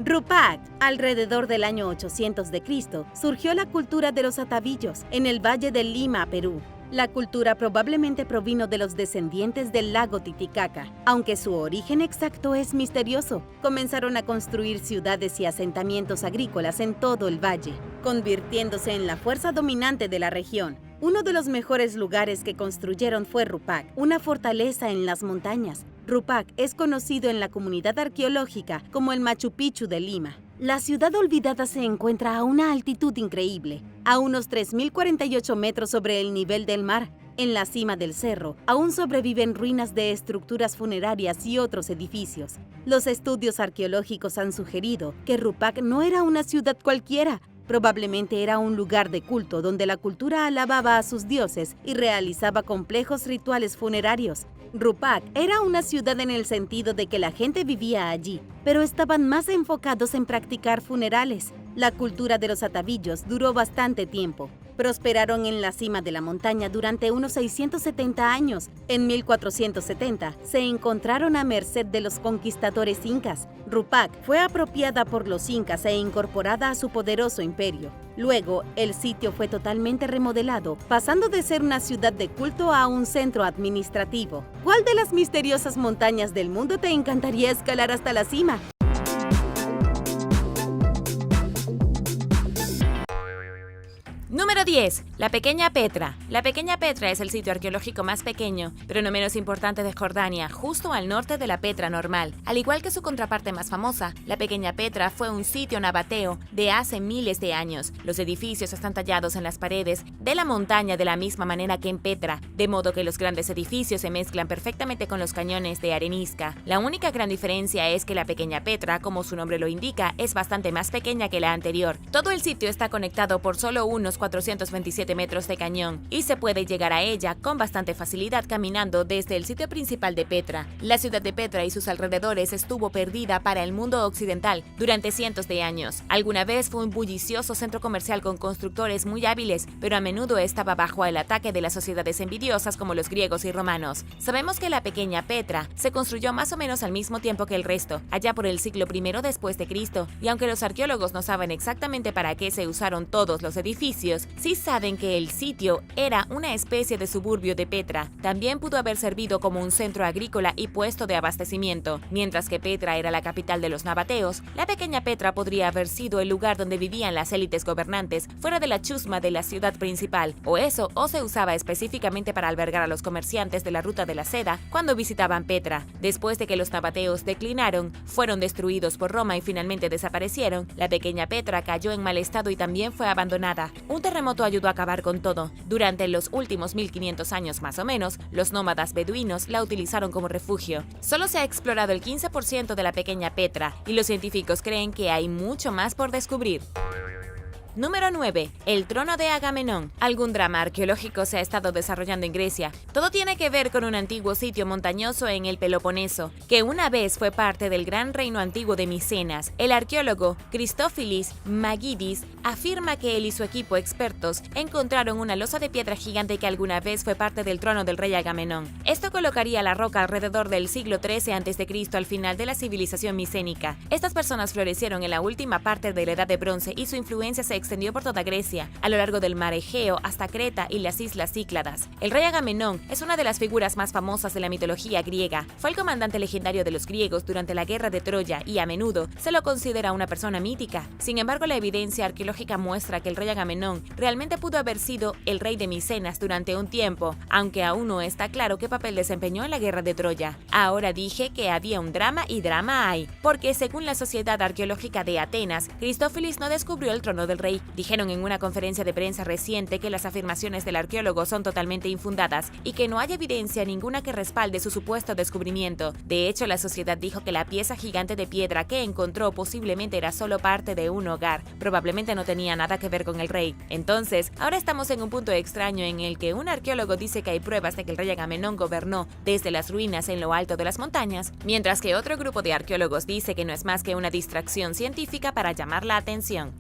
Rupak. Alrededor del año 800 de Cristo surgió la cultura de los atavillos en el valle de Lima, Perú. La cultura probablemente provino de los descendientes del lago Titicaca, aunque su origen exacto es misterioso. Comenzaron a construir ciudades y asentamientos agrícolas en todo el valle, convirtiéndose en la fuerza dominante de la región. Uno de los mejores lugares que construyeron fue Rupak, una fortaleza en las montañas. Rupak es conocido en la comunidad arqueológica como el Machu Picchu de Lima. La ciudad olvidada se encuentra a una altitud increíble, a unos 3,048 metros sobre el nivel del mar. En la cima del cerro aún sobreviven ruinas de estructuras funerarias y otros edificios. Los estudios arqueológicos han sugerido que Rupak no era una ciudad cualquiera. Probablemente era un lugar de culto donde la cultura alababa a sus dioses y realizaba complejos rituales funerarios. Rupak era una ciudad en el sentido de que la gente vivía allí, pero estaban más enfocados en practicar funerales. La cultura de los atavillos duró bastante tiempo. Prosperaron en la cima de la montaña durante unos 670 años. En 1470 se encontraron a merced de los conquistadores incas. Rupak fue apropiada por los incas e incorporada a su poderoso imperio. Luego, el sitio fue totalmente remodelado, pasando de ser una ciudad de culto a un centro administrativo. ¿Cuál de las misteriosas montañas del mundo te encantaría escalar hasta la cima? Número 10. La Pequeña Petra. La Pequeña Petra es el sitio arqueológico más pequeño, pero no menos importante de Jordania, justo al norte de la Petra normal. Al igual que su contraparte más famosa, la Pequeña Petra fue un sitio nabateo de hace miles de años. Los edificios están tallados en las paredes de la montaña de la misma manera que en Petra, de modo que los grandes edificios se mezclan perfectamente con los cañones de arenisca. La única gran diferencia es que la Pequeña Petra, como su nombre lo indica, es bastante más pequeña que la anterior. Todo el sitio está conectado por solo unos 427 metros de cañón y se puede llegar a ella con bastante facilidad caminando desde el sitio principal de Petra. La ciudad de Petra y sus alrededores estuvo perdida para el mundo occidental durante cientos de años. Alguna vez fue un bullicioso centro comercial con constructores muy hábiles, pero a menudo estaba bajo el ataque de las sociedades envidiosas como los griegos y romanos. Sabemos que la Pequeña Petra se construyó más o menos al mismo tiempo que el resto, allá por el siglo I después de Cristo, y aunque los arqueólogos no saben exactamente para qué se usaron todos los edificios, sí saben que el sitio era una especie de suburbio de Petra. También pudo haber servido como un centro agrícola y puesto de abastecimiento. Mientras que Petra era la capital de los nabateos, la Pequeña Petra podría haber sido el lugar donde vivían las élites gobernantes fuera de la chusma de la ciudad principal, o se usaba específicamente para albergar a los comerciantes de la ruta de la seda cuando visitaban Petra. Después de que los nabateos declinaron, fueron destruidos por Roma y finalmente desaparecieron, la Pequeña Petra cayó en mal estado y también fue abandonada. Un terremoto ayudó a acabar con todo. Durante los últimos 1500 años más o menos, los nómadas beduinos la utilizaron como refugio. Solo se ha explorado el 15% de la Pequeña Petra y los científicos creen que hay mucho más por descubrir. Número 9. El trono de Agamenón. Algún drama arqueológico se ha estado desarrollando en Grecia. Todo tiene que ver con un antiguo sitio montañoso en el Peloponeso, que una vez fue parte del gran reino antiguo de Micenas. El arqueólogo Christofilis Magidis afirma que él y su equipo expertos encontraron una losa de piedra gigante que alguna vez fue parte del trono del rey Agamenón. Esto colocaría la roca alrededor del siglo XIII a.C. al final de la civilización micénica. Estas personas florecieron en la última parte de la Edad de Bronce y su influencia se extendió por toda Grecia, a lo largo del mar Egeo hasta Creta y las islas Cícladas. El rey Agamenón es una de las figuras más famosas de la mitología griega. Fue el comandante legendario de los griegos durante la guerra de Troya y a menudo se lo considera una persona mítica. Sin embargo, la evidencia arqueológica muestra que el rey Agamenón realmente pudo haber sido el rey de Micenas durante un tiempo, aunque aún no está claro qué papel desempeñó en la guerra de Troya. Ahora dije que había un drama y drama hay, porque según la Sociedad Arqueológica de Atenas, Christofilis no descubrió el trono del rey. Dijeron en una conferencia de prensa reciente que las afirmaciones del arqueólogo son totalmente infundadas y que no hay evidencia ninguna que respalde su supuesto descubrimiento. De hecho, la sociedad dijo que la pieza gigante de piedra que encontró posiblemente era solo parte de un hogar, probablemente no tenía nada que ver con el rey. Entonces, ahora estamos en un punto extraño en el que un arqueólogo dice que hay pruebas de que el rey Agamenón gobernó desde las ruinas en lo alto de las montañas, mientras que otro grupo de arqueólogos dice que no es más que una distracción científica para llamar la atención.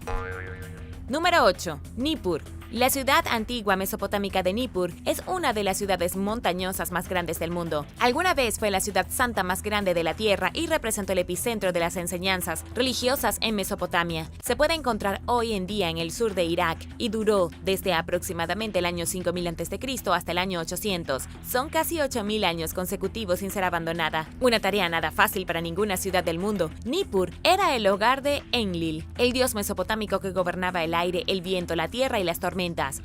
Número 8. Nippur. La ciudad antigua mesopotámica de Nippur es una de las ciudades montañosas más grandes del mundo. Alguna vez fue la ciudad santa más grande de la tierra y representó el epicentro de las enseñanzas religiosas en Mesopotamia. Se puede encontrar hoy en día en el sur de Irak y duró desde aproximadamente el año 5000 a.C. hasta el año 800. Son casi 8000 años consecutivos sin ser abandonada. Una tarea nada fácil para ninguna ciudad del mundo. Nippur era el hogar de Enlil, el dios mesopotámico que gobernaba el aire, el viento, la tierra y las tormentas.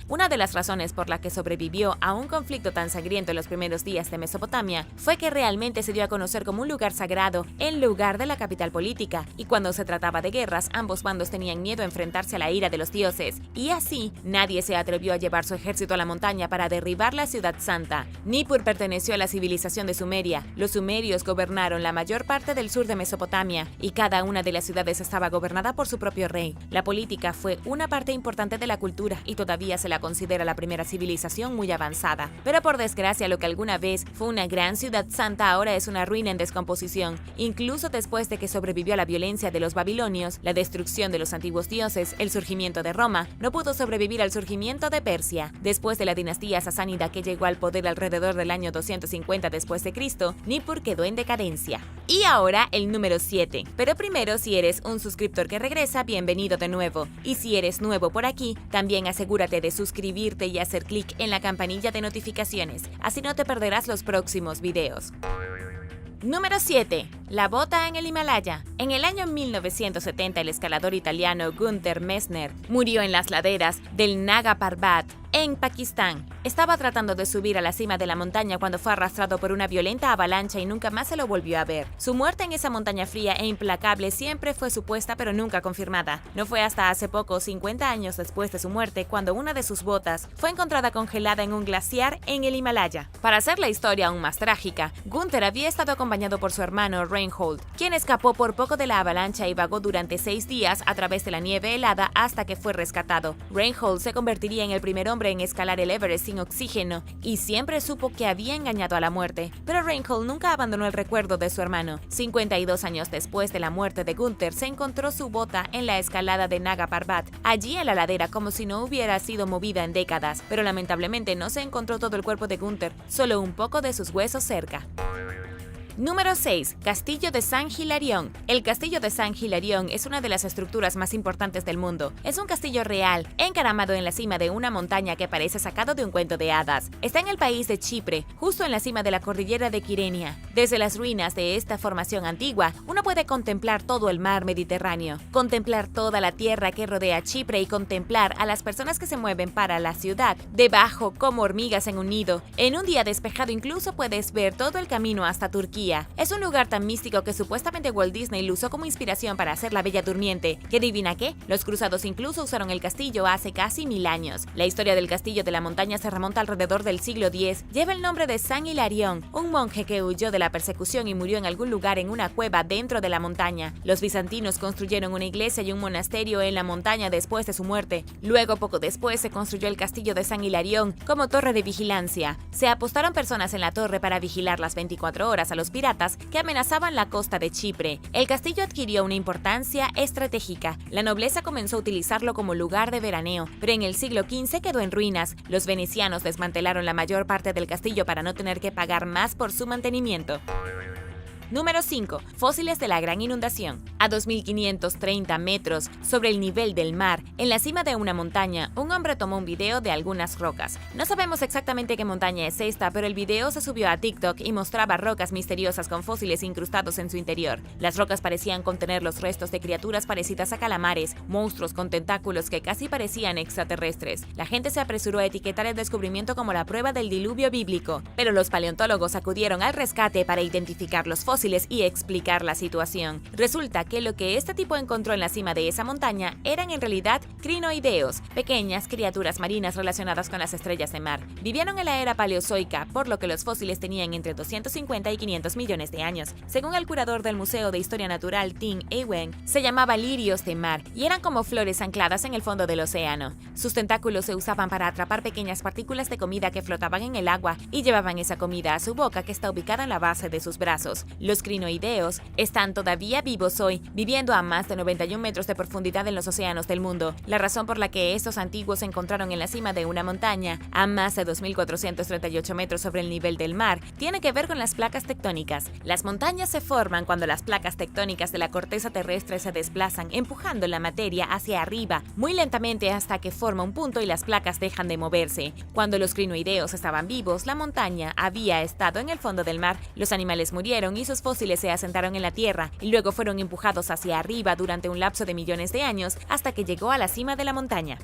Una de las razones por la que sobrevivió a un conflicto tan sangriento en los primeros días de Mesopotamia fue que realmente se dio a conocer como un lugar sagrado en lugar de la capital política, y cuando se trataba de guerras, ambos bandos tenían miedo a enfrentarse a la ira de los dioses, y así nadie se atrevió a llevar su ejército a la montaña para derribar la ciudad santa. Nippur perteneció a la civilización de Sumeria. Los sumerios gobernaron la mayor parte del sur de Mesopotamia, y cada una de las ciudades estaba gobernada por su propio rey. La política fue una parte importante de la cultura y todavía se la considera la primera civilización muy avanzada. Pero por desgracia, lo que alguna vez fue una gran ciudad santa ahora es una ruina en descomposición. Incluso después de que sobrevivió a la violencia de los babilonios, la destrucción de los antiguos dioses, el surgimiento de Roma, no pudo sobrevivir al surgimiento de Persia. Después de la dinastía sasánida que llegó al poder alrededor del año 250 después de Cristo, Nippur quedó en decadencia. Y ahora el número 7. Pero primero, si eres un suscriptor que regresa, bienvenido de nuevo. Y si eres nuevo por aquí, también asegúrate de suscribirte y hacer clic en la campanilla de notificaciones, así no te perderás los próximos videos. Número 7. La bota en el Himalaya. En el año 1970, el escalador italiano Günther Messner murió en las laderas del Nanga Parbat, en Pakistán. Estaba tratando de subir a la cima de la montaña cuando fue arrastrado por una violenta avalancha y nunca más se lo volvió a ver. Su muerte en esa montaña fría e implacable siempre fue supuesta pero nunca confirmada. No fue hasta hace poco, 50 años después de su muerte, cuando una de sus botas fue encontrada congelada en un glaciar en el Himalaya. Para hacer la historia aún más trágica, Günther había estado acompañado por su hermano Reinhold, quien escapó por poco de la avalancha y vagó durante 6 días a través de la nieve helada hasta que fue rescatado. Reinhold se convertiría en el primer hombre en escalar el Everest sin oxígeno y siempre supo que había engañado a la muerte. Pero Reinhold nunca abandonó el recuerdo de su hermano. 52 años después de la muerte de Günther, se encontró su bota en la escalada de Nanga Parbat, allí en la ladera, como si no hubiera sido movida en décadas, pero lamentablemente no se encontró todo el cuerpo de Günther, solo un poco de sus huesos cerca. Número 6. Castillo de San Hilarión. El Castillo de San Hilarión es una de las estructuras más importantes del mundo. Es un castillo real, encaramado en la cima de una montaña que parece sacado de un cuento de hadas. Está en el país de Chipre, justo en la cima de la cordillera de Kyrenia. Desde las ruinas de esta formación antigua, uno puede contemplar todo el mar Mediterráneo, contemplar toda la tierra que rodea Chipre y contemplar a las personas que se mueven para la ciudad, debajo como hormigas en un nido. En un día despejado incluso puedes ver todo el camino hasta Turquía. Es un lugar tan místico que supuestamente Walt Disney lo usó como inspiración para hacer La Bella Durmiente. ¿Qué adivina qué? Los cruzados incluso usaron el castillo hace casi 1000 años. La historia del castillo de la montaña se remonta alrededor del siglo X. Lleva el nombre de San Hilarión, un monje que huyó de la persecución y murió en algún lugar en una cueva dentro de la montaña. Los bizantinos construyeron una iglesia y un monasterio en la montaña después de su muerte. Luego, poco después, se construyó el castillo de San Hilarión como torre de vigilancia. Se apostaron personas en la torre para vigilar las 24 horas a los piratas que amenazaban la costa de Chipre. El castillo adquirió una importancia estratégica. La nobleza comenzó a utilizarlo como lugar de veraneo, pero en el siglo XV quedó en ruinas. Los venecianos desmantelaron la mayor parte del castillo para no tener que pagar más por su mantenimiento. Número 5. Fósiles de la Gran Inundación. A 2.530 metros sobre el nivel del mar, en la cima de una montaña, un hombre tomó un video de algunas rocas. No sabemos exactamente qué montaña es esta, pero el video se subió a TikTok y mostraba rocas misteriosas con fósiles incrustados en su interior. Las rocas parecían contener los restos de criaturas parecidas a calamares, monstruos con tentáculos que casi parecían extraterrestres. La gente se apresuró a etiquetar el descubrimiento como la prueba del diluvio bíblico, pero los paleontólogos acudieron al rescate para identificar los fósiles y explicar la situación. Resulta que lo que este tipo encontró en la cima de esa montaña eran en realidad crinoideos, pequeñas criaturas marinas relacionadas con las estrellas de mar. Vivieron en la era paleozoica, por lo que los fósiles tenían entre 250 y 500 millones de años. Según el curador del Museo de Historia Natural Tim Ewen, se llamaban lirios de mar y eran como flores ancladas en el fondo del océano. Sus tentáculos se usaban para atrapar pequeñas partículas de comida que flotaban en el agua y llevaban esa comida a su boca, que está ubicada en la base de sus brazos. Los crinoideos están todavía vivos hoy, viviendo a más de 91 metros de profundidad en los océanos del mundo. La razón por la que estos antiguos se encontraron en la cima de una montaña, a más de 2.438 metros sobre el nivel del mar, tiene que ver con las placas tectónicas. Las montañas se forman cuando las placas tectónicas de la corteza terrestre se desplazan, empujando la materia hacia arriba muy lentamente hasta que forma un punto y las placas dejan de moverse. Cuando los crinoideos estaban vivos, la montaña había estado en el fondo del mar, los animales murieron y sus fósiles se asentaron en la tierra y luego fueron empujados hacia arriba durante un lapso de millones de años hasta que llegó a la cima de la montaña.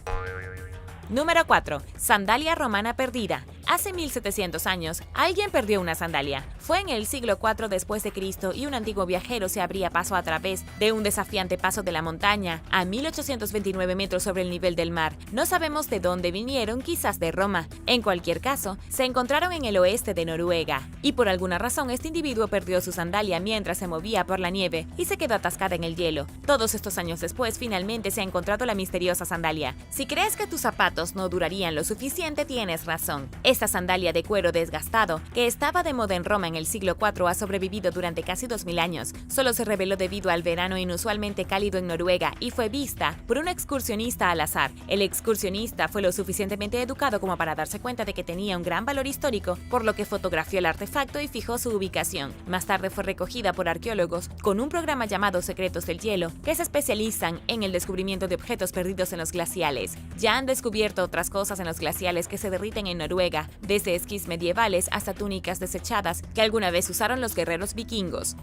Número 4. Sandalia romana perdida. Hace 1700 años, alguien perdió una sandalia. Fue en el siglo IV después de Cristo y un antiguo viajero se abría paso a través de un desafiante paso de la montaña a 1829 metros sobre el nivel del mar. No sabemos de dónde vinieron, quizás de Roma. En cualquier caso, se encontraron en el oeste de Noruega y por alguna razón este individuo perdió su sandalia mientras se movía por la nieve y se quedó atascada en el hielo. Todos estos años después, finalmente se ha encontrado la misteriosa sandalia. Si crees que tus zapatos no durarían lo suficiente, tienes razón. Esta sandalia de cuero desgastado, que estaba de moda en Roma en el siglo IV, ha sobrevivido durante casi 2000 años. Solo se reveló debido al verano inusualmente cálido en Noruega y fue vista por un excursionista al azar. El excursionista fue lo suficientemente educado como para darse cuenta de que tenía un gran valor histórico, por lo que fotografió el artefacto y fijó su ubicación. Más tarde fue recogida por arqueólogos con un programa llamado Secretos del Hielo, que se especializan en el descubrimiento de objetos perdidos en los glaciales. Ya han descubierto otras cosas en los glaciales que se derriten en Noruega, desde esquís medievales hasta túnicas desechadas que alguna vez usaron los guerreros vikingos.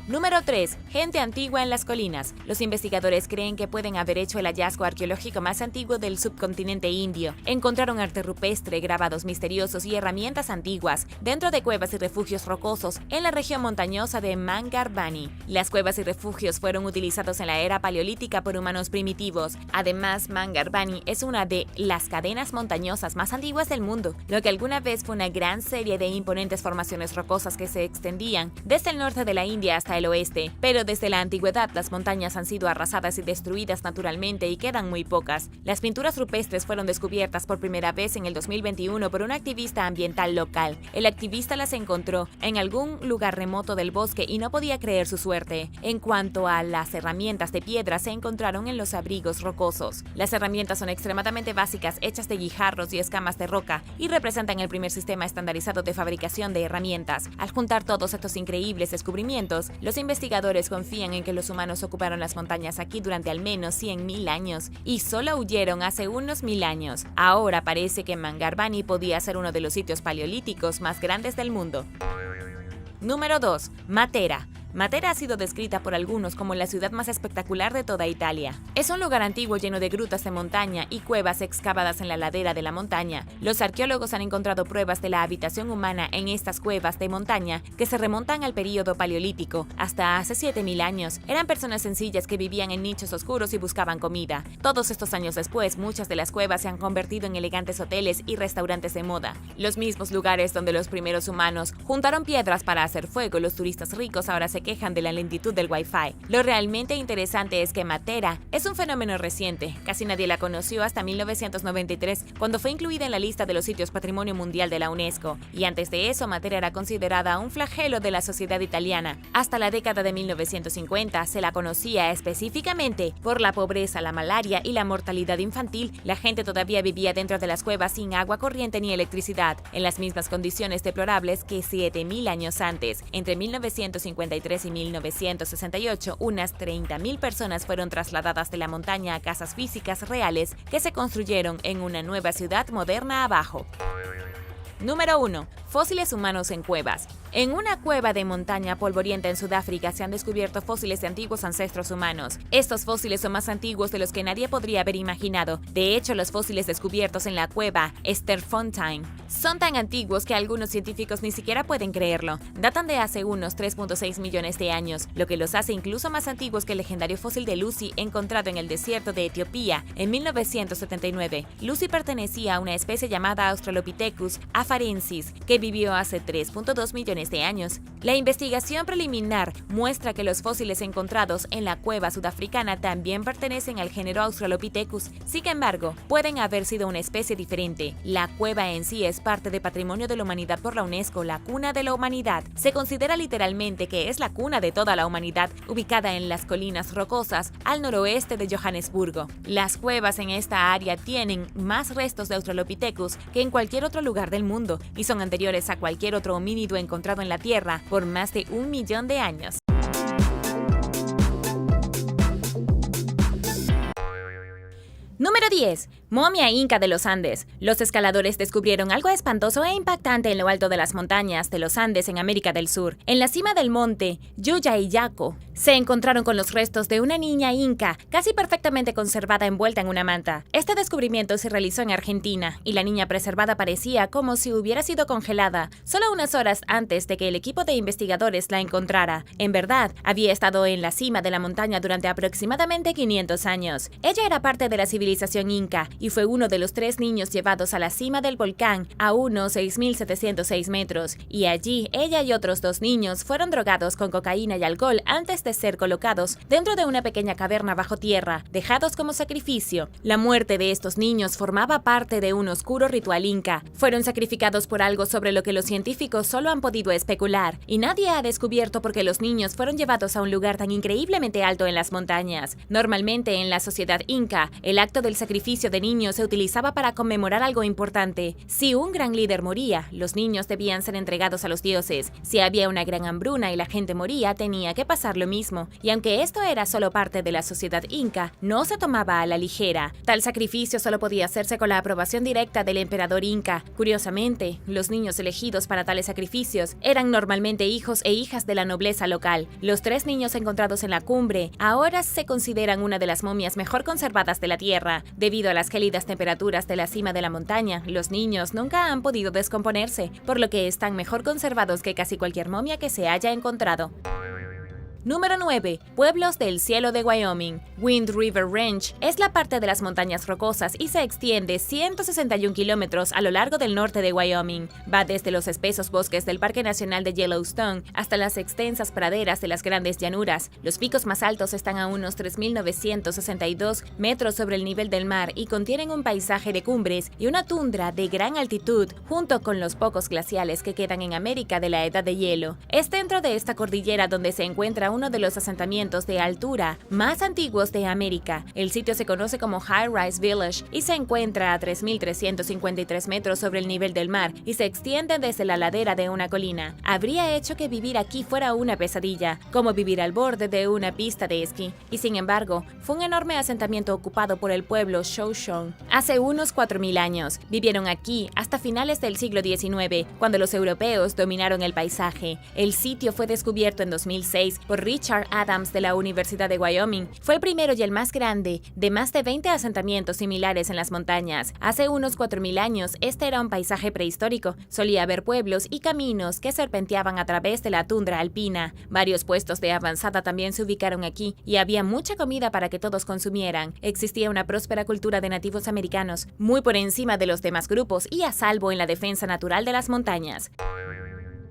Número 3. Gente antigua en las colinas. Los investigadores creen que pueden haber hecho el hallazgo arqueológico más antiguo del subcontinente indio. Encontraron arte rupestre, grabados misteriosos y herramientas antiguas dentro de cuevas y refugios rocosos en la región montañosa de Mangarbani. Las cuevas y refugios fueron utilizados en la era paleolítica por humanos primitivos. Además, Mangarbani es una de las cadenas montañosas más antiguas del mundo, lo que alguna vez fue una gran serie de imponentes formaciones rocosas que se extendían desde el norte de la India hasta el oeste, pero desde la antigüedad las montañas han sido arrasadas y destruidas naturalmente y quedan muy pocas. Las pinturas rupestres fueron descubiertas por primera vez en el 2021 por un activista ambiental local. El activista las encontró en algún lugar remoto del bosque y no podía creer su suerte. En cuanto a las herramientas de piedra, se encontraron en los abrigos rocosos. Las herramientas son extremadamente básicas, hechas de guijarros y escamas de roca, y representan el primer sistema estandarizado de fabricación de herramientas. Al juntar todos estos increíbles descubrimientos, los investigadores confían en que los humanos ocuparon las montañas aquí durante al menos 100.000 años y solo huyeron hace unos 1000 años. Ahora parece que Mangarbani podía ser uno de los sitios paleolíticos más grandes del mundo. Número 2. Matera. Matera ha sido descrita por algunos como la ciudad más espectacular de toda Italia. Es un lugar antiguo lleno de grutas de montaña y cuevas excavadas en la ladera de la montaña. Los arqueólogos han encontrado pruebas de la habitación humana en estas cuevas de montaña que se remontan al período paleolítico, hasta hace 7000 años. Eran personas sencillas que vivían en nichos oscuros y buscaban comida. Todos estos años después, muchas de las cuevas se han convertido en elegantes hoteles y restaurantes de moda. Los mismos lugares donde los primeros humanos juntaron piedras para hacer fuego, los turistas ricos ahora se quejan de la lentitud del Wi-Fi. Lo realmente interesante es que Matera es un fenómeno reciente. Casi nadie la conoció hasta 1993, cuando fue incluida en la lista de los sitios Patrimonio Mundial de la UNESCO. Y antes de eso, Matera era considerada un flagelo de la sociedad italiana. Hasta la década de 1950 se la conocía específicamente por la pobreza, la malaria y la mortalidad infantil. La gente todavía vivía dentro de las cuevas sin agua corriente ni electricidad, en las mismas condiciones deplorables que 7000 años antes. Entre 1953 y 1968, unas 30.000 personas fueron trasladadas de la montaña a casas físicas reales que se construyeron en una nueva ciudad moderna abajo. Número 1. Fósiles humanos en cuevas. En una cueva de montaña polvorienta en Sudáfrica se han descubierto fósiles de antiguos ancestros humanos. Estos fósiles son más antiguos de los que nadie podría haber imaginado. De hecho, los fósiles descubiertos en la cueva Sterfontein son tan antiguos que algunos científicos ni siquiera pueden creerlo. Datan de hace unos 3.6 millones de años, lo que los hace incluso más antiguos que el legendario fósil de Lucy encontrado en el desierto de Etiopía en 1979. Lucy pertenecía a una especie llamada Australopithecus afarensis, que vivió hace 3.2 millones de años. La investigación preliminar muestra que los fósiles encontrados en la cueva sudafricana también pertenecen al género Australopithecus. Sin embargo, pueden haber sido una especie diferente. La cueva en sí es parte de Patrimonio de la Humanidad por la UNESCO, la cuna de la humanidad. Se considera literalmente que es la cuna de toda la humanidad, ubicada en las colinas rocosas al noroeste de Johannesburgo. Las cuevas en esta área tienen más restos de Australopithecus que en cualquier otro lugar del mundo y son anteriores a cualquier otro homínido encontrado en la Tierra por más de 1 millón de años. Número 10. Momia inca de los Andes. Los escaladores descubrieron algo espantoso e impactante en lo alto de las montañas de los Andes en América del Sur. En la cima del monte Yuyayaco se encontraron con los restos de una niña inca, casi perfectamente conservada envuelta en una manta. Este descubrimiento se realizó en Argentina, y la niña preservada parecía como si hubiera sido congelada solo unas horas antes de que el equipo de investigadores la encontrara. En verdad, había estado en la cima de la montaña durante aproximadamente 500 años. Ella era parte de la civilización inca y fue uno de los 3 niños llevados a la cima del volcán a unos 6.706 metros, y allí ella y otros 2 niños fueron drogados con cocaína y alcohol antes de ser colocados dentro de una pequeña caverna bajo tierra, dejados como sacrificio. La muerte de estos niños formaba parte de un oscuro ritual inca. Fueron sacrificados por algo sobre lo que los científicos solo han podido especular, y nadie ha descubierto por qué los niños fueron llevados a un lugar tan increíblemente alto en las montañas. Normalmente en la sociedad inca, el acto del sacrificio de niños se utilizaba para conmemorar algo importante. Si un gran líder moría, los niños debían ser entregados a los dioses. Si había una gran hambruna y la gente moría, tenía que pasar lo mismo. Y aunque esto era solo parte de la sociedad inca, no se tomaba a la ligera. Tal sacrificio solo podía hacerse con la aprobación directa del emperador inca. Curiosamente, los niños elegidos para tales sacrificios eran normalmente hijos e hijas de la nobleza local. Los 3 niños encontrados en la cumbre ahora se consideran una de las momias mejor conservadas de la Tierra. Debido a las gélidas temperaturas de la cima de la montaña, los niños nunca han podido descomponerse, por lo que están mejor conservados que casi cualquier momia que se haya encontrado. Número 9. Pueblos del cielo de Wyoming. Wind River Range es la parte de las montañas rocosas y se extiende 161 kilómetros a lo largo del norte de Wyoming. Va desde los espesos bosques del Parque Nacional de Yellowstone hasta las extensas praderas de las grandes llanuras. Los picos más altos están a unos 3.962 metros sobre el nivel del mar y contienen un paisaje de cumbres y una tundra de gran altitud, junto con los pocos glaciales que quedan en América de la Edad de Hielo. Es dentro de esta cordillera donde se encuentra uno de los asentamientos de altura más antiguos de América. El sitio se conoce como High Rise Village y se encuentra a 3.353 metros sobre el nivel del mar y se extiende desde la ladera de una colina. Habría hecho que vivir aquí fuera una pesadilla, como vivir al borde de una pista de esquí, y sin embargo, fue un enorme asentamiento ocupado por el pueblo Shoshone. Hace unos 4.000 años, vivieron aquí hasta finales del siglo XIX, cuando los europeos dominaron el paisaje. El sitio fue descubierto en 2006 por Richard Adams de la Universidad de Wyoming. Fue el primero y el más grande de más de 20 asentamientos similares en las montañas. Hace unos 4.000 años, este era un paisaje prehistórico. Solía haber pueblos y caminos que serpenteaban a través de la tundra alpina. Varios puestos de avanzada también se ubicaron aquí y había mucha comida para que todos consumieran. Existía una próspera cultura de nativos americanos, muy por encima de los demás grupos y a salvo en la defensa natural de las montañas.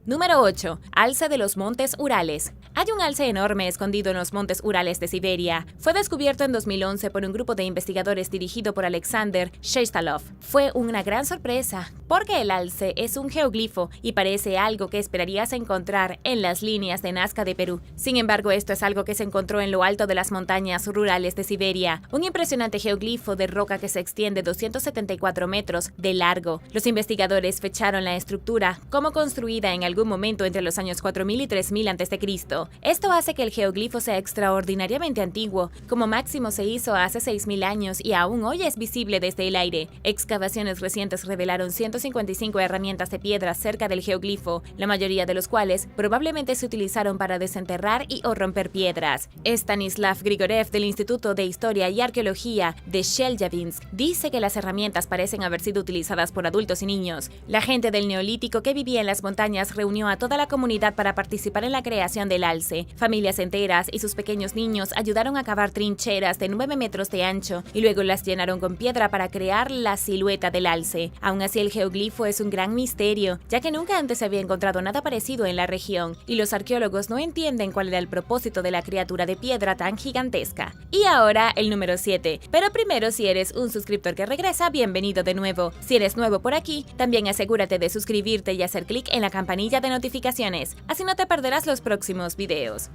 Número 8. Alce de los Montes Urales. Hay un alce enorme escondido en los Montes Urales de Siberia. Fue descubierto en 2011 por un grupo de investigadores dirigido por Alexander Shestalov. Fue una gran sorpresa, porque el alce es un geoglifo y parece algo que esperarías encontrar en las líneas de Nazca de Perú. Sin embargo, esto es algo que se encontró en lo alto de las montañas rurales de Siberia. Un impresionante geoglifo de roca que se extiende 274 metros de largo. Los investigadores fecharon la estructura como construida en algún momento entre los años 4000 y 3000 a.C. Esto hace que el geoglifo sea extraordinariamente antiguo, como máximo se hizo hace 6000 años y aún hoy es visible desde el aire. Excavaciones recientes revelaron 155 herramientas de piedra cerca del geoglifo, la mayoría de los cuales probablemente se utilizaron para desenterrar o romper piedras. Stanislav Grigorev del Instituto de Historia y Arqueología de Chelyabinsk dice que las herramientas parecen haber sido utilizadas por adultos y niños. La gente del Neolítico que vivía en las montañas reunió a toda la comunidad para participar en la creación del alce. Familias enteras y sus pequeños niños ayudaron a cavar trincheras de 9 metros de ancho y luego las llenaron con piedra para crear la silueta del alce. Aún así, el geoglifo es un gran misterio, ya que nunca antes se había encontrado nada parecido en la región, y los arqueólogos no entienden cuál era el propósito de la criatura de piedra tan gigantesca. Y ahora, el número 7. Pero primero, si eres un suscriptor que regresa, bienvenido de nuevo. Si eres nuevo por aquí, también asegúrate de suscribirte y hacer clic en la campanilla de notificaciones, así no te perderás los próximos videos.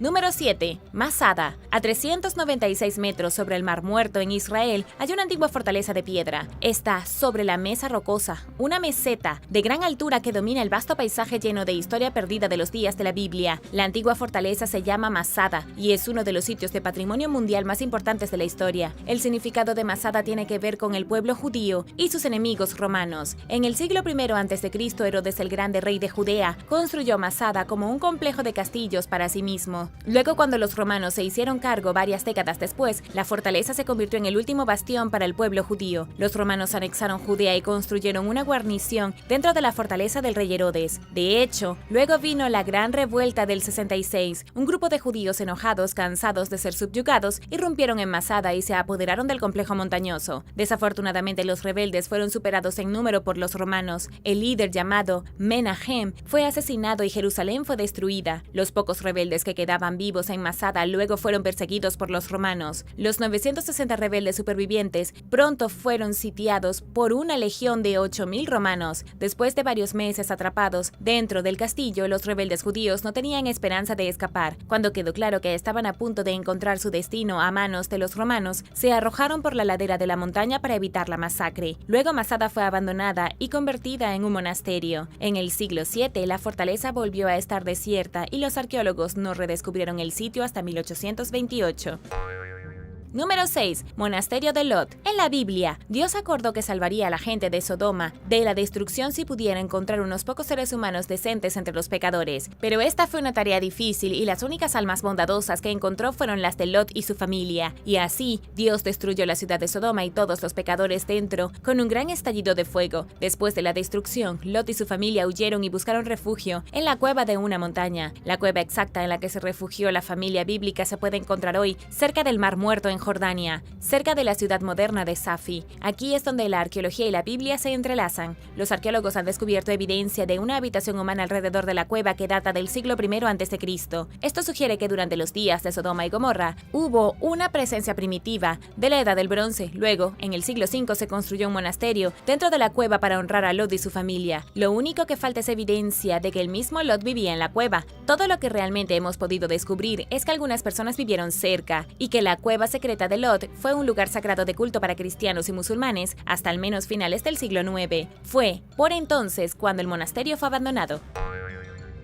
Número 7. Masada. A 396 metros sobre el Mar Muerto en Israel hay una antigua fortaleza de piedra. Está sobre la Mesa Rocosa, una meseta de gran altura que domina el vasto paisaje lleno de historia perdida de los días de la Biblia. La antigua fortaleza se llama Masada y es uno de los sitios de patrimonio mundial más importantes de la historia. El significado de Masada tiene que ver con el pueblo judío y sus enemigos romanos. En el siglo I a.C., Herodes el Grande, rey de Judea, construyó Masada como un complejo de castillos para sí mismo. Luego, cuando los romanos se hicieron cargo varias décadas después, la fortaleza se convirtió en el último bastión para el pueblo judío. Los romanos anexaron Judea y construyeron una guarnición dentro de la fortaleza del rey Herodes. De hecho, luego vino la Gran Revuelta del 66. Un grupo de judíos enojados, cansados de ser subyugados, irrumpieron en Masada y se apoderaron del complejo montañoso. Desafortunadamente, los rebeldes fueron superados en número por los romanos. El líder, llamado Menahem, fue asesinado y Jerusalén fue destruida. Los pocos rebeldes que quedaban vivos en Masada luego fueron perseguidos por los romanos. Los 960 rebeldes supervivientes pronto fueron sitiados por una legión de 8.000 romanos. Después de varios meses atrapados dentro del castillo, los rebeldes judíos no tenían esperanza de escapar. Cuando quedó claro que estaban a punto de encontrar su destino a manos de los romanos, se arrojaron por la ladera de la montaña para evitar la masacre. Luego Masada fue abandonada y convertida en un monasterio. En el siglo VII, la fortaleza volvió a estar desierta y los arqueólogos no redescubrieron el sitio hasta 1828. Número 6. Monasterio de Lot. En la Biblia, Dios acordó que salvaría a la gente de Sodoma de la destrucción si pudiera encontrar unos pocos seres humanos decentes entre los pecadores. Pero esta fue una tarea difícil y las únicas almas bondadosas que encontró fueron las de Lot y su familia. Y así, Dios destruyó la ciudad de Sodoma y todos los pecadores dentro con un gran estallido de fuego. Después de la destrucción, Lot y su familia huyeron y buscaron refugio en la cueva de una montaña. La cueva exacta en la que se refugió la familia bíblica se puede encontrar hoy cerca del Mar Muerto en Jordania, cerca de la ciudad moderna de Safi. Aquí es donde la arqueología y la Biblia se entrelazan. Los arqueólogos han descubierto evidencia de una habitación humana alrededor de la cueva que data del siglo I a.C. Esto sugiere que durante los días de Sodoma y Gomorra hubo una presencia primitiva de la Edad del Bronce. Luego, en el siglo V se construyó un monasterio dentro de la cueva para honrar a Lot y su familia. Lo único que falta es evidencia de que el mismo Lot vivía en la cueva. Todo lo que realmente hemos podido descubrir es que algunas personas vivieron cerca y que la cueva secreta de Lot fue un lugar sagrado de culto para cristianos y musulmanes hasta al menos finales del siglo IX. Fue por entonces cuando el monasterio fue abandonado.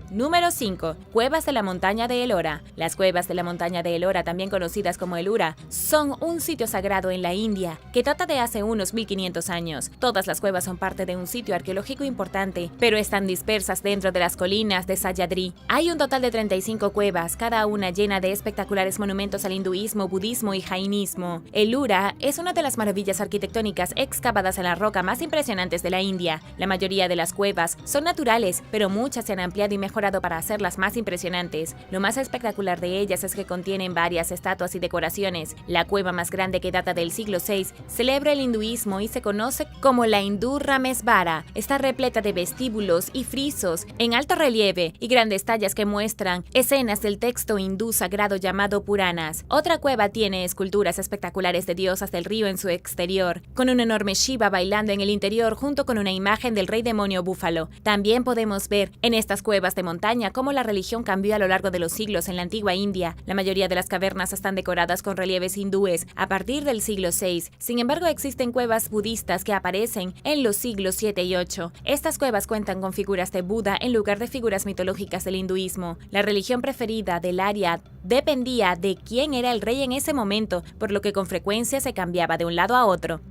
Número 5. Cuevas de la montaña de Ellora. Las cuevas de la montaña de Ellora, también conocidas como Ellora, son un sitio sagrado en la India que data de hace unos 1500 años. Todas las cuevas son parte de un sitio arqueológico importante, pero están dispersas dentro de las colinas de Sahyadri. Hay un total de 35 cuevas, cada una llena de espectaculares monumentos al hinduismo, budismo y jainismo. Ellora es una de las maravillas arquitectónicas excavadas en la roca más impresionantes de la India. La mayoría de las cuevas son naturales, pero muchas se han ampliado y mejorado para hacerlas más impresionantes. Lo más espectacular de ellas es que contienen varias estatuas y decoraciones. La cueva más grande, que data del siglo VI, celebra el hinduismo y se conoce como la Hindu Ramesvara. Está repleta de vestíbulos y frisos en alto relieve y grandes tallas que muestran escenas del texto hindú sagrado llamado Puranas. Otra cueva tiene esculturas espectaculares de diosas del río en su exterior, con un enorme Shiva bailando en el interior junto con una imagen del rey demonio búfalo. También podemos ver en estas cuevas de montaña cómo la religión cambió a lo largo de los siglos en la antigua India. La mayoría de las cavernas están decoradas con relieves hindúes a partir del siglo VI. Sin embargo, existen cuevas budistas que aparecen en los siglos VII y VIII. Estas cuevas cuentan con figuras de Buda en lugar de figuras mitológicas del hinduismo. La religión preferida del área dependía de quién era el rey en ese momento, por lo que con frecuencia se cambiaba de un lado a otro.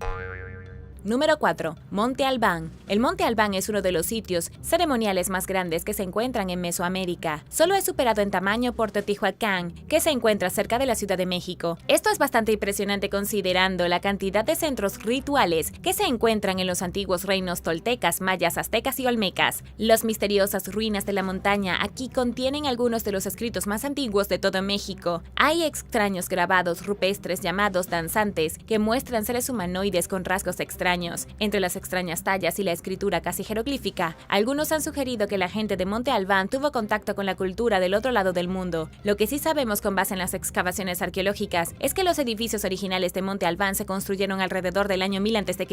Número 4. Monte Albán. El Monte Albán es uno de los sitios ceremoniales más grandes que se encuentran en Mesoamérica. Solo es superado en tamaño por Teotihuacán, que se encuentra cerca de la Ciudad de México. Esto es bastante impresionante considerando la cantidad de centros rituales que se encuentran en los antiguos reinos toltecas, mayas, aztecas y olmecas. Las misteriosas ruinas de la montaña aquí contienen algunos de los escritos más antiguos de todo México. Hay extraños grabados rupestres llamados danzantes que muestran seres humanoides con rasgos extraños. años. Entre las extrañas tallas y la escritura casi jeroglífica, algunos han sugerido que la gente de Monte Albán tuvo contacto con la cultura del otro lado del mundo. Lo que sí sabemos con base en las excavaciones arqueológicas es que los edificios originales de Monte Albán se construyeron alrededor del año 1000 a.C.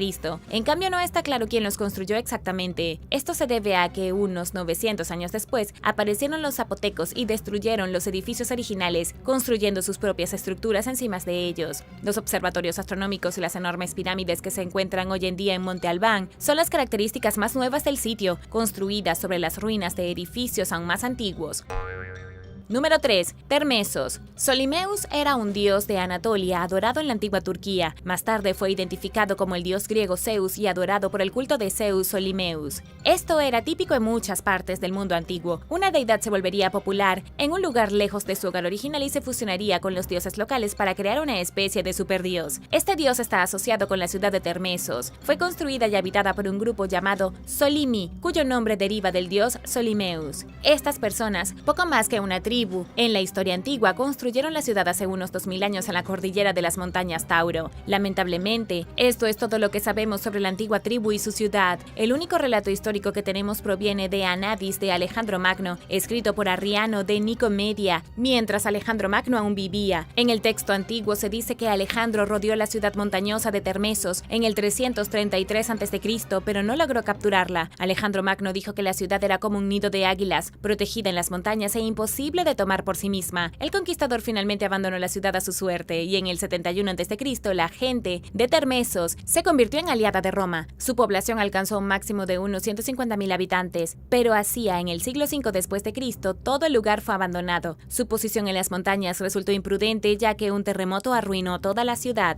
En cambio, no está claro quién los construyó exactamente. Esto se debe a que unos 900 años después aparecieron los zapotecos y destruyeron los edificios originales, construyendo sus propias estructuras encima de ellos. Los observatorios astronómicos y las enormes pirámides que se encuentran hoy en día en Monte Albán son las características más nuevas del sitio, construidas sobre las ruinas de edificios aún más antiguos. Número 3. Termesos. Solimeus era un dios de Anatolia adorado en la antigua Turquía. Más tarde fue identificado como el dios griego Zeus y adorado por el culto de Zeus Solimeus. Esto era típico en muchas partes del mundo antiguo. Una deidad se volvería popular en un lugar lejos de su hogar original y se fusionaría con los dioses locales para crear una especie de superdios. Este dios está asociado con la ciudad de Termesos. Fue construida y habitada por un grupo llamado Solimi, cuyo nombre deriva del dios Solimeus. Estas personas, poco más que una tribu en la historia antigua, construyeron la ciudad hace unos 2000 años en la cordillera de las montañas Tauro. Lamentablemente, esto es todo lo que sabemos sobre la antigua tribu y su ciudad. El único relato histórico que tenemos proviene de Anadis de Alejandro Magno, escrito por Arriano de Nicomedia, mientras Alejandro Magno aún vivía. En el texto antiguo se dice que Alejandro rodeó la ciudad montañosa de Termesos en el 333 a.C., pero no logró capturarla. Alejandro Magno dijo que la ciudad era como un nido de águilas, protegida en las montañas e imposible de tomar por sí misma. El conquistador finalmente abandonó la ciudad a su suerte y en el 71 a.C. la gente de Termesos se convirtió en aliada de Roma. Su población alcanzó un máximo de unos 150.000 habitantes, pero hacia en el siglo V después de Cristo todo el lugar fue abandonado. Su posición en las montañas resultó imprudente ya que un terremoto arruinó toda la ciudad.